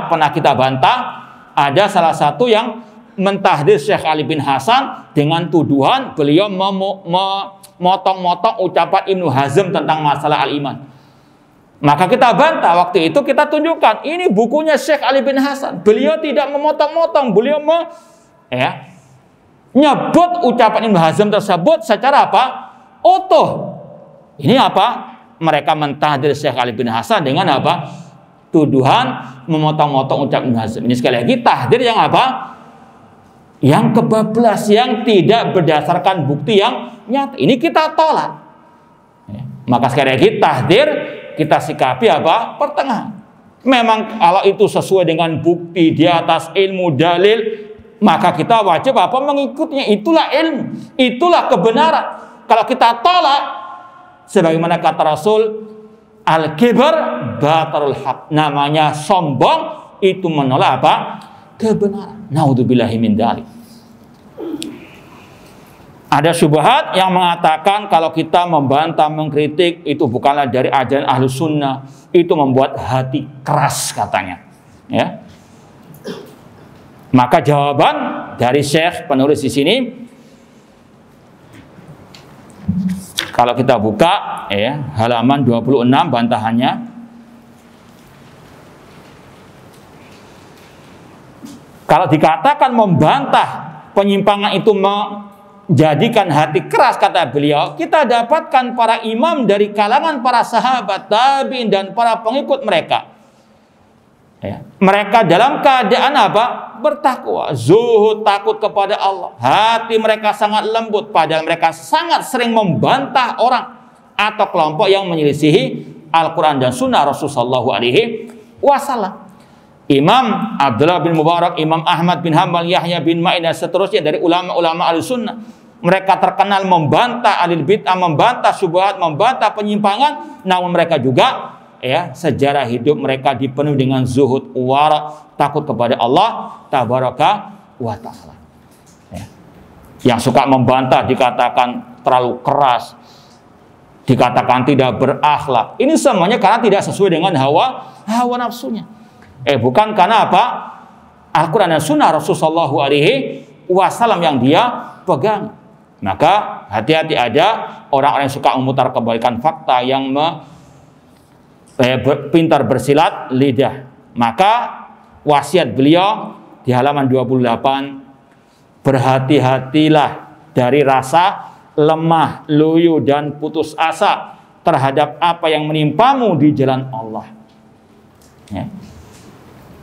pernah kita bantah, ada salah satu yang mentahdir Syekh Ali bin Hasan dengan tuduhan beliau memotong-motong ucapan Ibnu Hazm tentang masalah al-iman. Maka kita bantah, waktu itu kita tunjukkan, ini bukunya Syekh Ali bin Hasan. Beliau tidak memotong-motong, beliau nyebut ucapan Ibnu Hazm tersebut secara apa? Utuh. Ini apa? Mereka mentahdir Syekh Ali bin Hasan dengan apa? Tuduhan memotong-motong ucapan Ibnu Hazm. Ini sekali lagi tahdir yang apa? Yang kebablas, yang tidak berdasarkan bukti yang nyata. Ini kita tolak. Maka sekali lagi tahdir kita sikapi apa? Pertengahan. Memang kalau itu sesuai dengan bukti di atas ilmu dalil, maka kita wajib apa? Mengikutnya. Itulah ilmu, itulah kebenaran. Kalau kita tolak, sebagaimana kata Rasul, al-kibar batarul haq, namanya sombong, itu menolak apa? Kebenaran. Naudzubillahi min dzalik. Ada syubhat yang mengatakan kalau kita membantah, mengkritik itu bukanlah dari ajaran ahlu sunnah, itu membuat hati keras katanya. Ya. Maka jawaban dari Syekh penulis di sini, kalau kita buka halaman 26 bantahannya, kalau dikatakan membantah penyimpangan itu jadikan hati keras, kata beliau, kita dapatkan para imam dari kalangan para sahabat, tabi'in dan para pengikut mereka. Mereka dalam keadaan apa? Bertakwa, zuhud, takut kepada Allah. Hati mereka sangat lembut, padahal mereka sangat sering membantah orang atau kelompok yang menyelisihi Al-Quran dan Sunnah Rasulullah SAW. Imam Abdullah bin Mubarak, Imam Ahmad bin Hanbal, Yahya bin Ma'in dan seterusnya dari ulama-ulama Ahlussunnah, mereka terkenal membantah ahlul bid'ah, membantah syubhat, membantah penyimpangan, namun mereka juga sejarah hidup mereka dipenuhi dengan zuhud, wara, takut kepada Allah tabaraka wa ta'ala. Yang suka membantah dikatakan terlalu keras, dikatakan tidak berakhlak. Ini semuanya karena tidak sesuai dengan hawa nafsunya. Bukan karena apa? Al-Quran dan Sunnah Rasulullah SAW yang dia pegang. Maka hati-hati, ada orang-orang yang suka memutar kebalikan fakta, yang pintar bersilat lidah. Maka wasiat beliau di halaman 28, berhati-hatilah dari rasa lemah, loyo dan putus asa terhadap apa yang menimpamu di jalan Allah.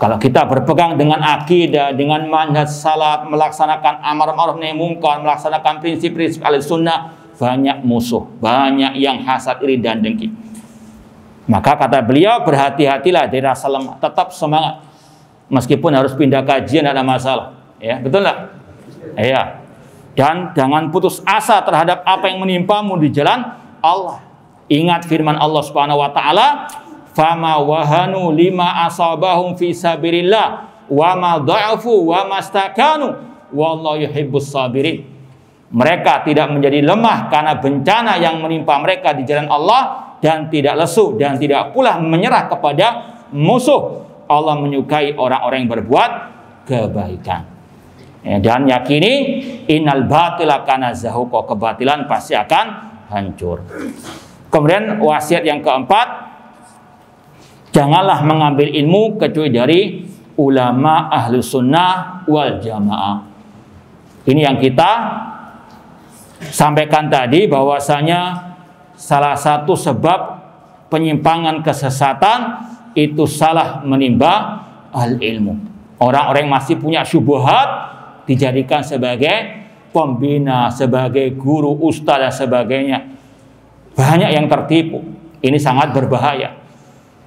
Kalau kita berpegang dengan akidah, dengan manhaj salaf, melaksanakan amar ma'ruf nahi munkar, melaksanakan prinsip-prinsip Ahlussunnah, banyak musuh, banyak yang hasad, iri dan dengki. Maka kata beliau, berhati-hatilah dari rasa lemah, tetap semangat. Meskipun harus pindah kajian, tidak ada masalah. Betul nggak? Dan jangan putus asa terhadap apa yang menimpamu di jalan Allah. Ingat firman Allah Subhanahu wa taala, fama wahanu lima asabahum fi sabilillah wa ma dha'afu wa mastakanu wallahu yuhibbus sabirin. Mereka tidak menjadi lemah karena bencana yang menimpa mereka di jalan Allah, dan tidak lesu dan tidak pula menyerah kepada musuh. Allah menyukai orang-orang yang berbuat kebaikan. Dan yakini innal batila kana zahuqa, kebatilan pasti akan hancur. Kemudian wasiat yang keempat, janganlah mengambil ilmu kecuali dari ulama Ahlus Sunnah wal Jamaah. Ini yang kita sampaikan tadi, bahwasanya salah satu sebab penyimpangan kesesatan itu salah menimba al ilmu. Orang-orang yang masih punya syubhat dijadikan sebagai pembina, sebagai guru, ustaz dan sebagainya. Banyak yang tertipu. Ini sangat berbahaya.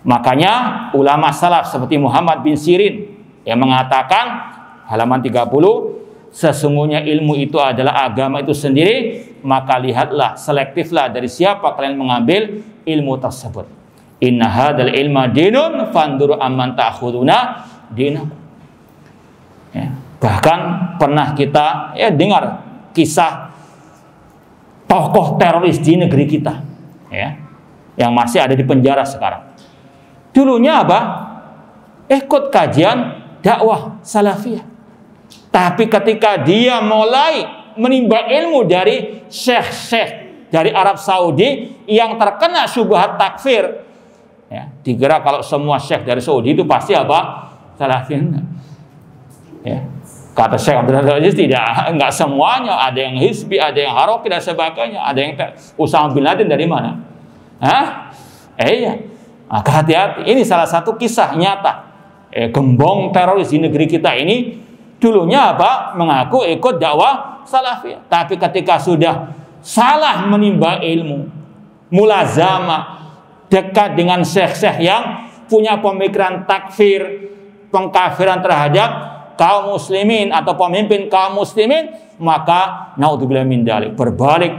Makanya ulama salaf seperti Muhammad bin Sirin yang mengatakan halaman 30, sesungguhnya ilmu itu adalah agama itu sendiri, maka lihatlah, selektiflah dari siapa kalian mengambil ilmu tersebut. Inna hadzal ilma dinun fanduru amman ta'khuduna dinakum. Ya, bahkan pernah kita dengar kisah tokoh teroris di negeri kita, ya, yang masih ada di penjara sekarang. Dulunya apa? Ikut kajian dakwah salafiyah. Tapi ketika dia mulai menimba ilmu dari syekh-syekh dari Arab Saudi yang terkena syubhat takfir, ya, dikira kalau semua syekh dari Saudi itu pasti apa? Salafiyah. Ya. Kata Syekh Abdul Aziz, enggak semuanya. Ada yang hizbi, ada yang haroki dan sebagainya. Ada yang Usama bin Laden dari mana? Hah? Iya. Maka hati-hati. Ini salah satu kisah nyata. Gembong teroris di negeri kita ini dulunya apa? Mengaku ikut dakwah salafiyah. Tapi ketika sudah salah menimba ilmu, mulazamah, dekat dengan syekh-syekh yang punya pemikiran takfir, pengkafiran terhadap kaum muslimin atau pemimpin kaum muslimin, maka naudzubillah min dzalik, berbalik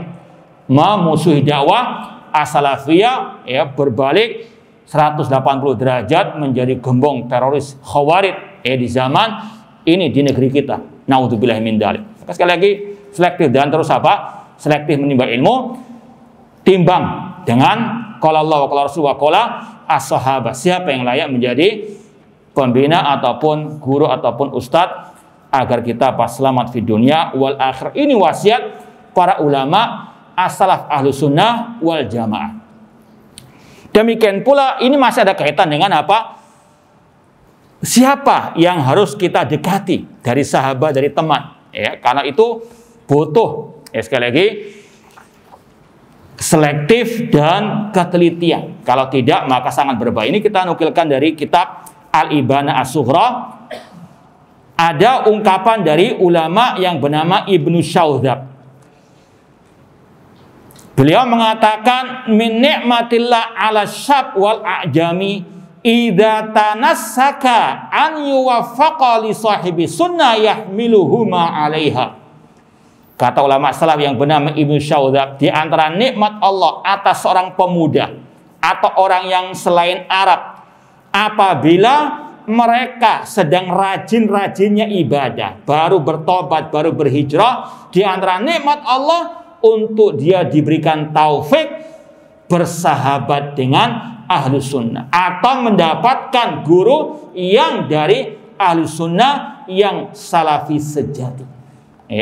memusuhi dakwah as-salafiyah, ya, berbalik 180 derajat menjadi gembong teroris khawarij di zaman ini di negeri kita. Naudzubillah min dzalik. Sekali lagi, selektif dan terus apa? Selektif menimba ilmu, timbang dengan qala Allah wa qala Rasul wa qala as-sahabah. Siapa yang layak menjadi pembina ataupun guru ataupun ustadz agar kita pas selamat di dunia wal akhir. Ini wasiat para ulama as-salaf ahlu sunnah wal jamaah. Demikian pula ini masih ada kaitan dengan apa? Siapa yang harus kita dekati dari sahabat, dari teman, ya, karena itu butuh, ya, sekali lagi, selektif dan ketelitian. Kalau tidak maka sangat berbahaya. Ini kita nukilkan dari kitab Al-Ibana As-Sughra. Ada ungkapan dari ulama yang bernama Ibnu Syaudzab. Beliau mengatakan, min ni'matillah ala syab wal a'jami idza tanassaka an yuwaffaqa li sahibi sunnah yahmiluhuma 'alaiha. Kata ulama salaf yang bernama Ibnu Syaudzab, di antara nikmat Allah atas seorang pemuda atau orang yang selain Arab, apabila mereka sedang rajin-rajinnya ibadah, baru bertobat, baru berhijrah, di antara nikmat Allah untuk dia diberikan taufik bersahabat dengan ahlu sunnah atau mendapatkan guru yang dari ahlu sunnah yang salafi sejati.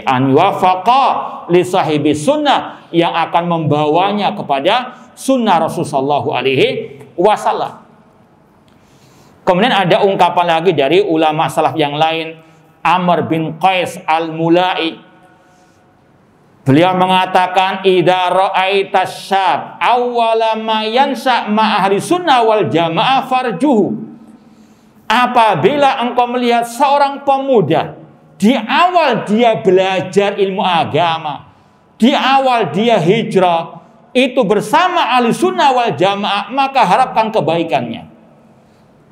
An wafaqa li sahibi sunnah, yang akan membawanya kepada sunnah Rasulullah SAW. Kemudian ada ungkapan lagi dari ulama salaf yang lain, Amr bin Qais al-Mulai. Beliau mengatakan, idza ra'aita syab awwala ma yansa ma ahli sunnah wal jamaah farjuhu. Apabila engkau melihat seorang pemuda di awal dia belajar ilmu agama, di awal dia hijrah itu bersama ahli sunnah wal jamaah, maka harapkan kebaikannya.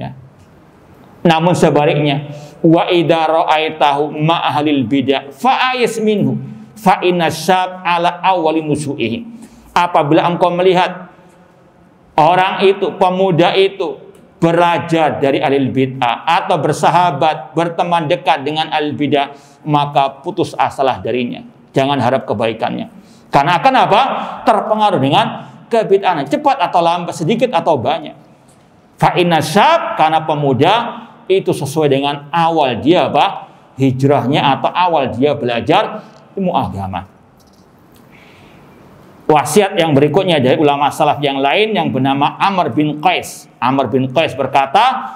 Ya. Namun sebaliknya, wa idza ra'aitahu ma ahlil bidah fa'ayis minhu fa inna syab ala awwali nusu'ihi. Apabila engkau melihat orang itu, pemuda itu belajar dari ahli bid'ah atau bersahabat, berteman dekat dengan ahli bid'ah, maka putus asalah darinya. Jangan harap kebaikannya. Karena akan apa? Terpengaruh dengan kebid'ahan, cepat atau lambat, sedikit atau banyak. Fa inna syab, karena pemuda itu sesuai dengan awal dia apa? Hijrahnya atau awal dia belajar ilmu agama. Wasiat yang berikutnya dari ulama salaf yang lain yang bernama Amr bin Qais. Amr bin Qais berkata,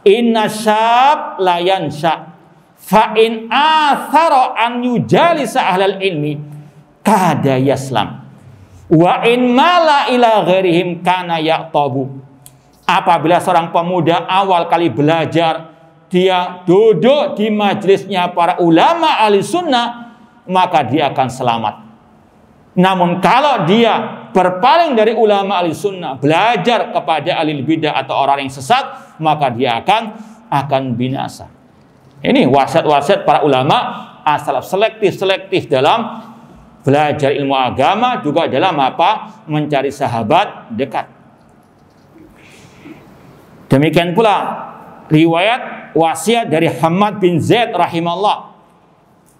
inna syab la yansha fa in athara an yujalisa ahlal ilmi kada yaslam wa in mala ila ghairihim kana yaqtabu. Apabila seorang pemuda awal kali belajar dia duduk di majelisnya para ulama ahli sunnah, maka dia akan selamat. Namun kalau dia berpaling dari ulama ahli sunnah, belajar kepada ahli bidah atau orang yang sesat, maka dia akan binasa. Ini wasiat-wasiat para ulama as-salaf, selektif dalam belajar ilmu agama, juga dalam mencari sahabat dekat. Demikian pula riwayat wasiat dari Hammad bin Zaid rahimahullah,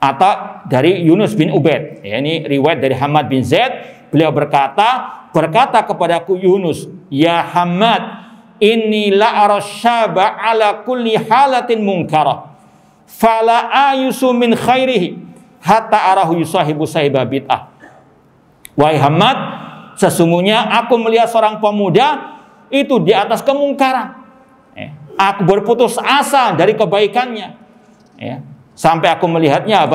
atau dari Yunus bin Ubaid. Ya, ini riwayat dari Hammad bin Zaid. Beliau berkata kepadaku Yunus, ya Hammad, inni la arasyaba ala kulli halatin munkarah, fala ayusu min khairihi hatta arahu yusahibu sahiba bid'ah. Wahai Hammad, sesungguhnya aku melihat seorang pemuda itu di atas kemungkaran. Aku berputus asa dari kebaikannya, sampai aku melihatnya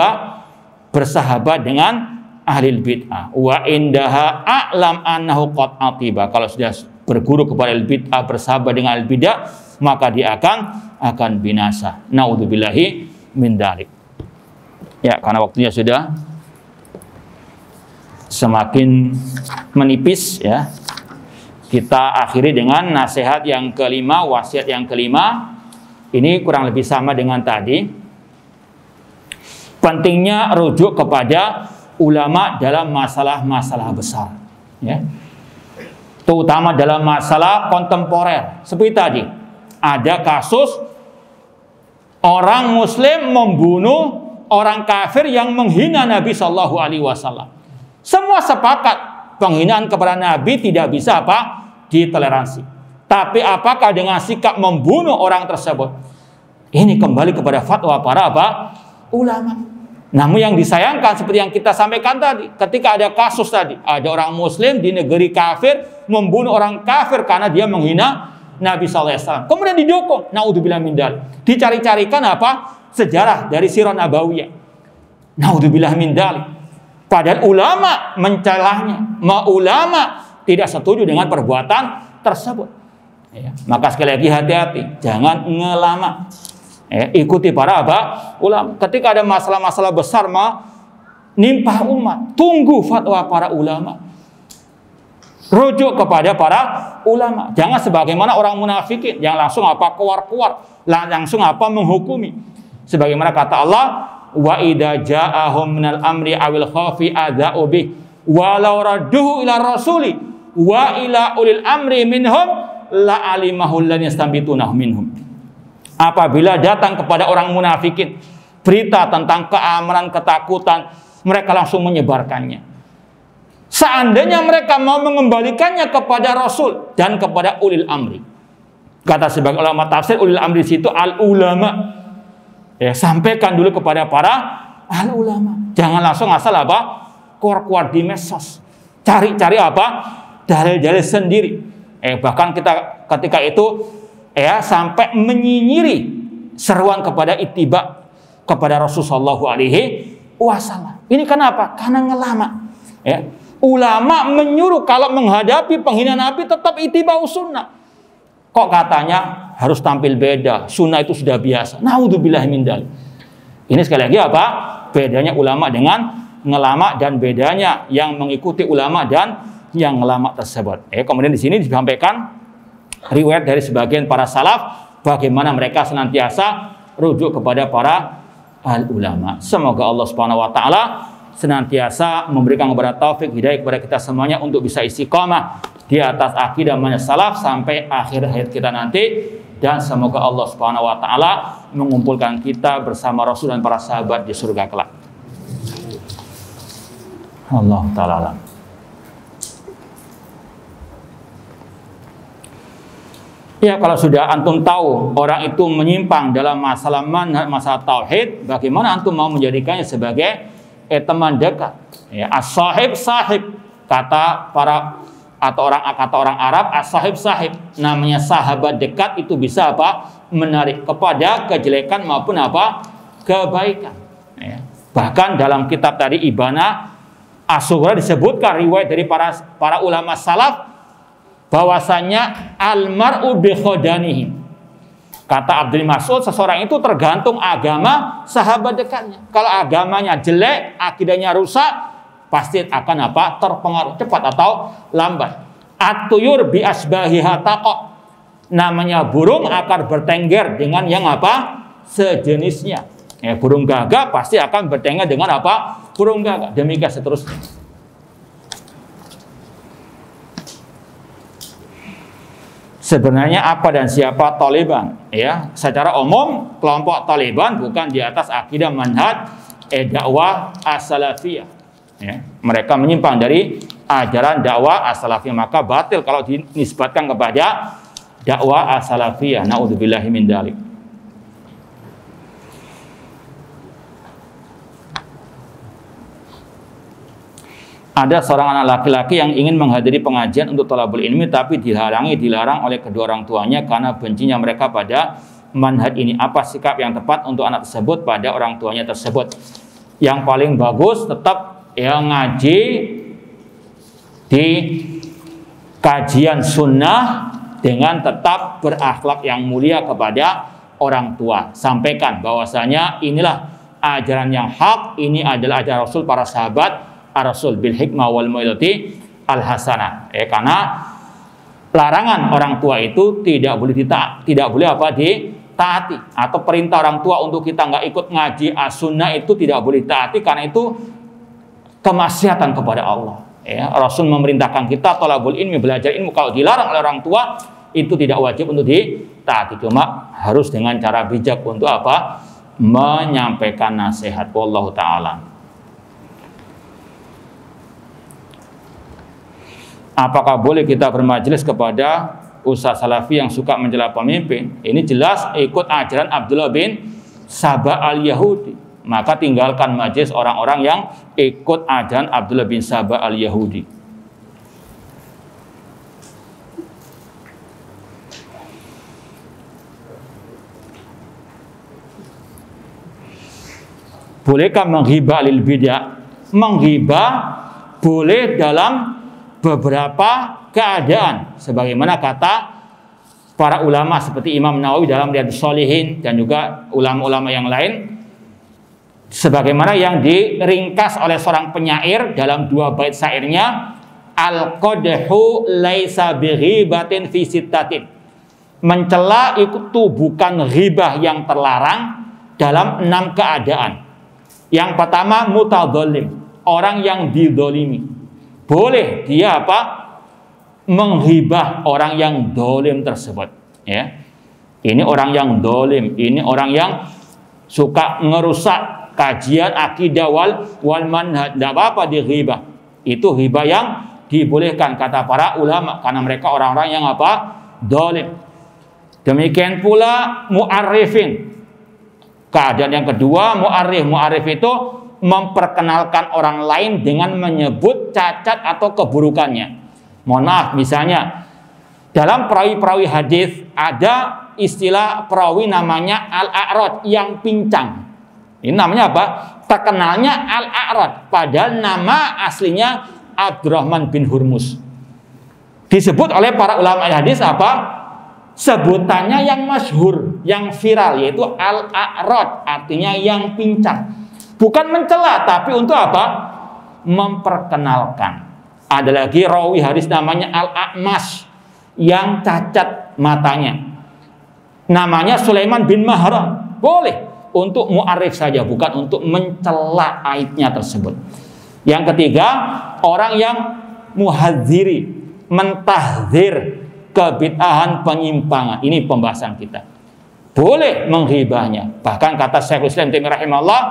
bersahabat dengan ahli bid'ah. Wa indaha a'lam annahu qad atiba. Kalau sudah berguru kepada ahli bid'ah, bersahabat dengan ahli bid'ah, maka dia akan binasa. Naudzubillahi min dzalik. Ya, karena waktunya sudah semakin menipis, ya. Kita akhiri dengan nasihat yang kelima, wasiat yang kelima. Ini kurang lebih sama dengan tadi. Pentingnya rujuk kepada ulama dalam masalah-masalah besar, ya. Terutama dalam masalah kontemporer. Seperti tadi, ada kasus orang Muslim membunuh orang kafir yang menghina Nabi Shallallahu Alaihi Wasallam. Semua sepakat penghinaan kepada Nabi tidak bisa ditoleransi. Tapi apakah dengan sikap membunuh orang tersebut? Ini kembali kepada fatwa para ulama. Namun yang disayangkan seperti yang kita sampaikan tadi, ketika ada kasus tadi, ada orang Muslim di negeri kafir membunuh orang kafir karena dia menghina Nabi SAW. Kemudian didukung, naudzubillah min dzalik. Dicari-carikan sejarah dari sirah nabawiyah. Naudzubillah min dzalik. Padahal ulama mencelahnya, ulama tidak setuju dengan perbuatan tersebut. Ya. Maka sekali lagi hati-hati, jangan ngelama. Ikuti para ulama. Ketika ada masalah-masalah besar nimpah umat, tunggu fatwa para ulama. Rujuk kepada para ulama. Jangan sebagaimana orang munafikin yang langsung keluar-keluar, langsung menghukumi. Sebagaimana kata Allah, wa idza ja'ahum minal amri awil khaufi adza'u bih walau radduhu ila rasuli wa ila ulil amri minhum la alimahu lan yastambitunahu minhum. Apabila datang kepada orang munafikin berita tentang keamanan, ketakutan, mereka langsung menyebarkannya. Seandainya mereka mau mengembalikannya kepada Rasul dan kepada ulil amri. Kata sebagian ulama tafsir, ulil amri situ al ulama. Ya, sampaikan dulu kepada para al ulama. Jangan langsung asal keluar-keluar di medsos. Cari-cari dalil-dalil sendiri. Bahkan kita ketika itu sampai menyinyiri seruan kepada ittiba kepada Rasulullah SAW. Ini kenapa? Karena ngelama. Ulama menyuruh kalau menghadapi penghinaan Nabi tetap ittiba sunnah. Kok katanya harus tampil beda? Sunnah itu sudah biasa. Naudzubillah min dzalik. Ini sekali lagi bedanya ulama dengan ngelama dan bedanya yang mengikuti ulama dan yang ngelama tersebut. Kemudian di sini disampaikan riwayat dari sebagian para salaf bagaimana mereka senantiasa rujuk kepada para al ulama. Semoga Allah Subhanahu wa taala senantiasa memberikan kepada taufik hidayah kepada kita semuanya untuk bisa istiqamah di atas akidah manhaj salaf sampai akhir hayat kita nanti, dan semoga Allah Subhanahu wa taala mengumpulkan kita bersama Rasul dan para sahabat di surga kelak. Allah taala. Ya, kalau sudah antum tahu orang itu menyimpang dalam masalah manhaj, masalah tauhid, bagaimana antum mau menjadikannya sebagai teman dekat? Ya, as-sahib sahib, kata orang Arab, as-sahib sahib. Namanya sahabat dekat itu bisa menarik kepada kejelekan maupun kebaikan. Ya. Bahkan dalam kitab tadi Ibana As-Sughra disebutkan riwayat dari para ulama salaf bahwasanya al-mar'u bi khadanihi. Kata Abdul Mas'ud, seseorang itu tergantung agama sahabat dekatnya. Kalau agamanya jelek, akidahnya rusak, pasti akan apa? Terpengaruh cepat atau lambat. At-tuyur bi asbahiha taqa. Namanya burung akan bertengger dengan yang apa? Sejenisnya. Ya, burung gagak pasti akan bertengger dengan apa? Burung gagak. Demikian seterusnya. Sebenarnya apa dan siapa Taliban? Ya, secara umum kelompok Taliban bukan di atas akidah manhaj dakwah as-salafiyah. Ya, mereka menyimpang dari ajaran dakwah as-salafiyah, maka batil kalau dinisbatkan kepada dakwah as-salafiyah. Naudzubillahi min dzalik. Ada seorang anak laki-laki yang ingin menghadiri pengajian untuk thalabul ilmi tapi dilarang oleh kedua orang tuanya karena bencinya mereka pada manhaj ini. Apa sikap yang tepat untuk anak tersebut pada orang tuanya tersebut? Yang paling bagus tetap yang ngaji di kajian sunnah dengan tetap berakhlak yang mulia kepada orang tua. Sampaikan bahwasanya inilah ajaran yang hak, ini adalah ajaran Rasul, para sahabat Rasul bil hikmah wal mau'izati al hasanah. Karena larangan orang tua itu tidak boleh ditaati, atau perintah orang tua untuk kita nggak ikut ngaji as-sunnah itu tidak boleh ditaati karena itu kemaksiatan kepada Allah. Rasul memerintahkan kita thalabul ilmi, belajar ilmu. Kalau dilarang oleh orang tua itu tidak wajib untuk ditaati, cuma harus dengan cara bijak untuk apa? Menyampaikan nasihat. Wallahu ta'ala. Apakah boleh kita bermajelis kepada ustaz salafi yang suka mencela pemimpin? Ini jelas ikut ajaran Abdullah bin Sabah al-Yahudi. Maka tinggalkan majelis orang-orang yang ikut ajaran Abdullah bin Sabah al-Yahudi. Bolehkah menghibah lil bid'ah? Menghibah boleh dalam beberapa keadaan, sebagaimana kata para ulama seperti Imam Nawawi dalam Riyadhus Shalihin dan juga ulama-ulama yang lain, sebagaimana yang diringkas oleh seorang penyair dalam 2 bait syairnya, al-qadhu laisa bighibatin fi sittatin. Mencela itu bukan ghibah yang terlarang dalam 6 keadaan. Yang pertama mutadzalim, orang yang didolimi. Boleh dia apa? Menghibah orang yang dolim tersebut. Ya, ini orang yang dolim, ini orang yang suka ngerusak kajian akidah wal manhaj. Tidak apa-apa dihibah. Itu hibah yang dibolehkan kata para ulama karena mereka orang-orang yang apa? Dolim. Demikian pula mu'arrifin. Keadaan yang kedua mu'arrif itu memperkenalkan orang lain dengan menyebut cacat atau keburukannya. Mohon maaf, misalnya dalam perawi-perawi hadis ada istilah perawi namanya al-a'raj, yang pincang. Ini namanya apa? Terkenalnya al-a'raj, padahal nama aslinya Abdurrahman bin Hurmus. Disebut oleh para ulama hadis apa? Sebutannya yang masyhur, yang viral, yaitu al-a'raj, artinya yang pincang. Bukan mencela, tapi untuk apa? Memperkenalkan. Ada lagi rawi hadis namanya al-a'mas, yang cacat matanya. Namanya Sulaiman bin Mahran. Boleh untuk mu'arif saja, bukan untuk mencela aibnya tersebut. Yang ketiga, orang yang muhadziri, mentahdzir kebid'ahan, penyimpangan. Ini pembahasan kita. Boleh menghibahnya. Bahkan kata Syekhul Islam Taimiyah rahimahullah,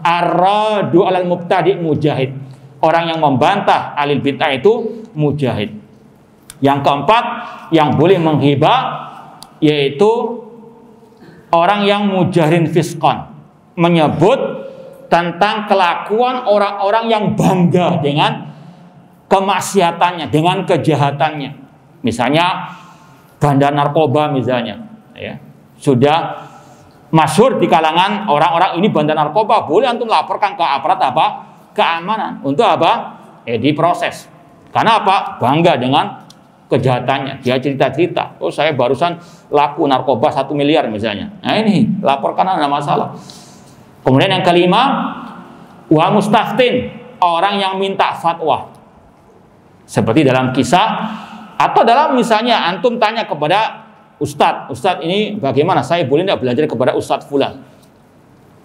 ar-radu alal mubtadi' mujahid. Orang yang membantah alil bid'ah itu mujahid. Yang keempat yang boleh menghibah yaitu orang yang mujahirin fiskon, menyebut tentang kelakuan orang-orang yang bangga dengan kemaksiatannya, dengan kejahatannya. Misalnya bandar narkoba misalnya, ya, sudah masyhur di kalangan orang-orang ini bandar narkoba, boleh antum laporkan ke aparat apa? Keamanan. Untuk apa? Diproses. Karena apa? Bangga dengan kejahatannya. Dia cerita-cerita, oh saya barusan laku narkoba 1 miliar misalnya. Nah ini, laporkan, ada masalah. Kemudian yang kelima, wa mustaftin, orang yang minta fatwa. Seperti dalam kisah, atau dalam misalnya antum tanya kepada Ustadz ini bagaimana, saya boleh tidak belajar kepada Ustadz fulan?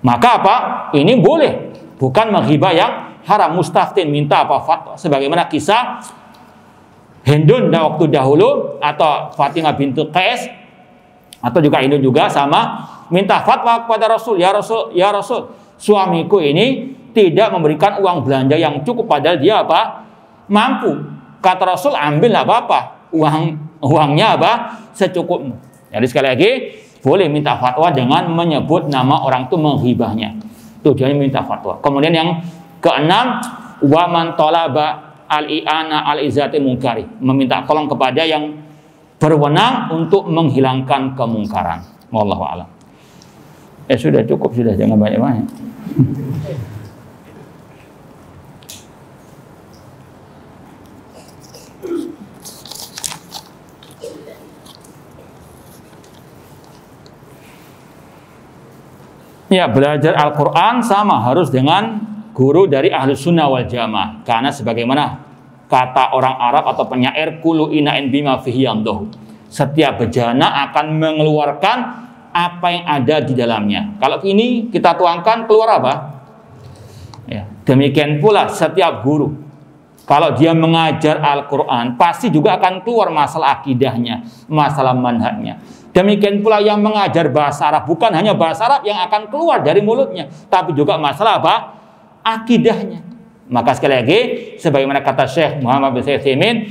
Maka apa? Ini boleh, bukan menghibah yang haram. Mustaftin, minta apa? Fatwa. Sebagaimana kisah Hindun waktu dahulu, atau Fatimah bintu Qais, atau juga Hindun juga sama, minta fatwa kepada Rasul. Ya Rasul, suamiku ini tidak memberikan uang belanja yang cukup, padahal dia apa? Mampu. Kata Rasul, ambil nggak apa-apa, uangnya apa? Secukupmu. Jadi sekali lagi, boleh minta fatwa dengan menyebut nama orang itu, menghibahnya. Tujuannya minta fatwa. Kemudian yang keenam, wa man talaba al-i'ana al-izati munkari, meminta tolong kepada yang berwenang untuk menghilangkan kemungkaran. Wallahu a'lam. Sudah cukup, sudah, jangan banyak-banyak. Ya, belajar Al-Quran sama harus dengan guru dari ahlu sunnah wal jamaah. Karena sebagaimana kata orang Arab atau penyair, kulu ina'in bima fihi yandahu, setiap bejana akan mengeluarkan apa yang ada di dalamnya. Kalau ini kita tuangkan, keluar apa? Ya, demikian pula setiap guru, kalau dia mengajar Al-Quran, pasti juga akan keluar masalah akidahnya, masalah manhajnya. Demikian pula yang mengajar bahasa Arab, bukan hanya bahasa Arab yang akan keluar dari mulutnya, tapi juga masalah apa? Akidahnya. Maka sekali lagi, sebagaimana kata Syekh Muhammad bin Utsaimin,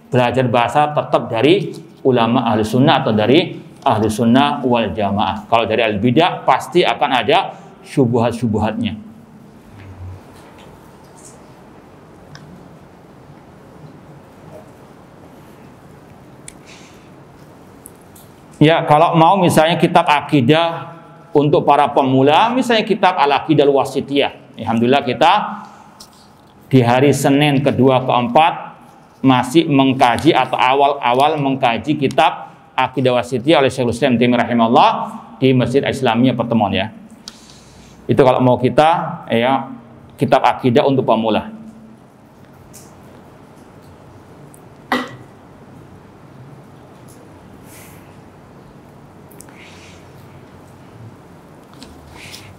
belajar bahasa tetap dari ulama ahli sunnah atau dari ahli sunnah wal jamaah. Kalau dari ahli bidah, pasti akan ada syubhat-syubhatnya. Ya, kalau mau misalnya kitab akidah untuk para pemula, misalnya kitab Al-Aqidah Al-Wasithiyah. Alhamdulillah kita di hari Senin kedua keempat masih mengkaji atau awal-awal mengkaji kitab Aqidah Wasithiyah oleh Syekhul Islam Taimiyah rahimahullah di Masjid Islamiyah Pertemuan ya. Itu kalau mau kita ya kitab akidah untuk pemula.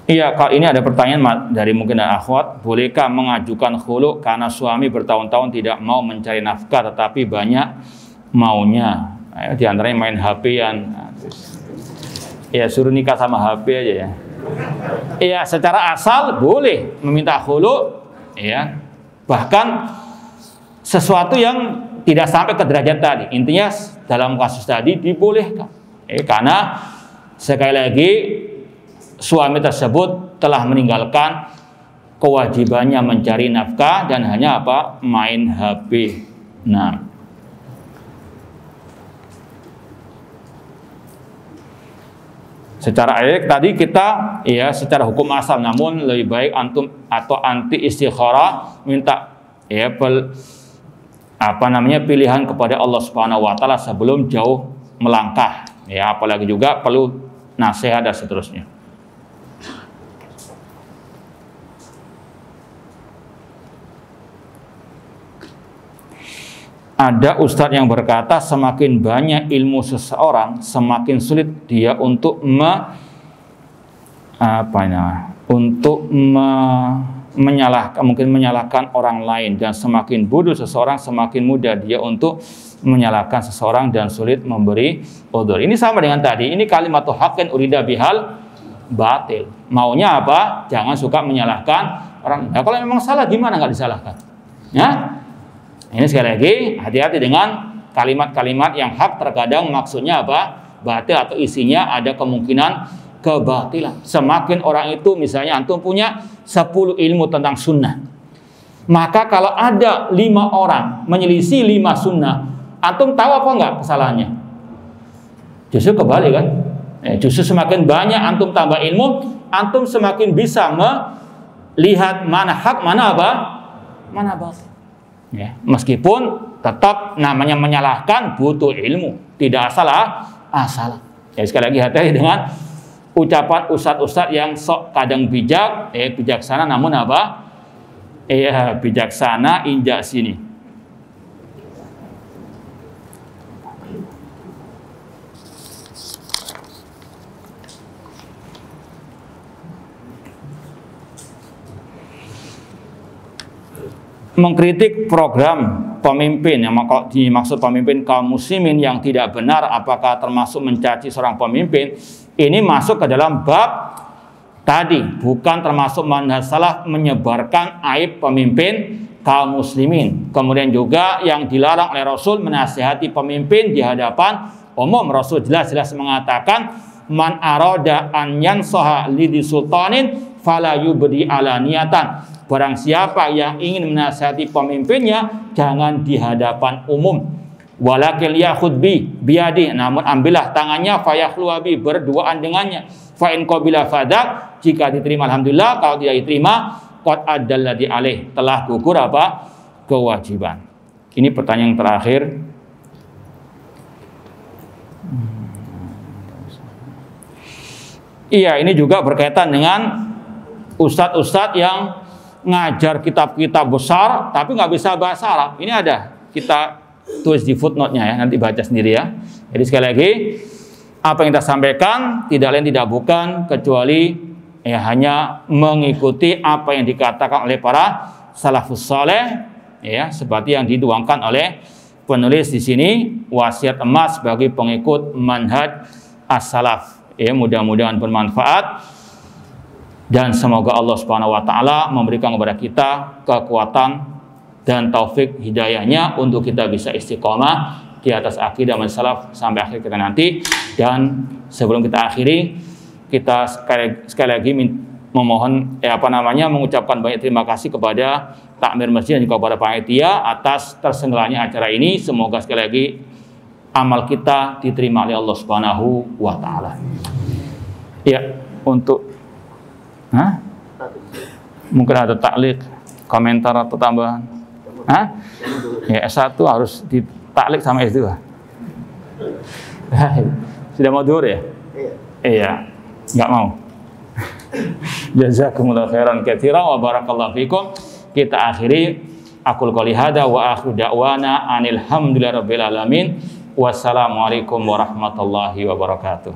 Iya, kalau ini ada pertanyaan dari mungkin akhwat, bolehkah mengajukan khulu karena suami bertahun-tahun tidak mau mencari nafkah tetapi banyak maunya, di antaranya main HP-an. Ya suruh nikah sama HP aja ya. Iya, secara asal boleh meminta khulu, ya. Bahkan sesuatu yang tidak sampai ke derajat tadi. Intinya dalam kasus tadi dibolehkan. Karena sekali lagi suami tersebut telah meninggalkan kewajibannya mencari nafkah dan hanya apa? Main HP. Nah, secara ayat tadi kita ya secara hukum asal, namun lebih baik antum atau anti istikharah minta ya pilihan kepada Allah Subhanahu wa taala sebelum jauh melangkah. Ya, apalagi juga perlu nasihat dan seterusnya. Ada ustadz yang berkata semakin banyak ilmu seseorang semakin sulit dia untuk menyalahkan orang lain, dan semakin bodoh seseorang semakin mudah dia untuk menyalahkan seseorang dan sulit memberi udzur. Ini sama dengan tadi, ini kalimatu haqqin urida bihal batil. Maunya apa? Jangan suka menyalahkan orang. Nah, kalau memang salah gimana nggak disalahkan? Ya? Ini sekali lagi hati-hati dengan kalimat-kalimat yang hak, terkadang maksudnya apa? Batil atau isinya ada kemungkinan kebatilan. Semakin orang itu misalnya antum punya 10 ilmu tentang sunnah, maka kalau ada 5 orang menyelisih 5 sunnah, antum tahu apa enggak kesalahannya? Justru kebalik kan? Justru semakin banyak antum tambah ilmu, antum semakin bisa melihat mana hak, mana apa? Mana batil. Ya, meskipun tetap namanya menyalahkan butuh ilmu, tidak asal. Ya sekali lagi hati-hati dengan ucapan ustadz-ustadz yang sok kadang bijak, bijaksana namun apa? Bijaksana injak sini. Mengkritik program pemimpin yang dimaksud pemimpin kaum muslimin yang tidak benar, apakah termasuk mencaci seorang pemimpin? Ini masuk ke dalam bab tadi, bukan termasuk manhaj salaf menyebarkan aib pemimpin kaum muslimin. Kemudian juga yang dilarang oleh Rasul menasihati pemimpin di hadapan umum. Rasul jelas-jelas mengatakan, man arada an yansaha lidi sultanin fala yubdi alaniyatan. Barang siapa yang ingin menasihati pemimpinnya, jangan di hadapan umum. Walakil yakhud biadi, namun ambillah tangannya, fayakhluwa bi, berduaan dengannya. Fa in qabila fadak, jika diterima alhamdulillah, kalau tidak diterima qad addalladhi alaih, telah gugur apa? Kewajiban. Ini pertanyaan yang terakhir. Iya, ini juga berkaitan dengan ustadz-ustadz yang ngajar kitab-kitab besar tapi nggak bisa bahasa Arab. Ini ada, kita tulis di footnote-nya ya, nanti baca sendiri ya. Jadi sekali lagi, apa yang kita sampaikan tidak lain tidak bukan kecuali hanya mengikuti apa yang dikatakan oleh para salafus saleh, ya, seperti yang dituangkan oleh penulis di sini, wasiat emas bagi pengikut manhaj as-salaf. Ya, mudah-mudahan bermanfaat. Dan semoga Allah Subhanahu wa taala memberikan kepada kita kekuatan dan taufik hidayahnya untuk kita bisa istiqomah di atas akidah manhaj salaf sampai akhir kita nanti. Dan sebelum kita akhiri, kita sekali lagi memohon mengucapkan banyak terima kasih kepada takmir masjid dan juga kepada panitia atas terselenggaranya acara ini. Semoga sekali lagi amal kita diterima oleh Allah Subhanahu wa taala. Ya, untuk mungkin ada taklik, komentar atau tambahan. Ya, S1 harus ditaklik sama S2. Sudah mau duhur ya? Iya. Nggak mau. Jazakumullah khairan katsiran wa barakallahu fikum. Kita akhiri aqul qouli hada wa akhiru da'wana anil hamdulillahi rabbil alamin. Wassalamualaikum warahmatullahi wabarakatuh.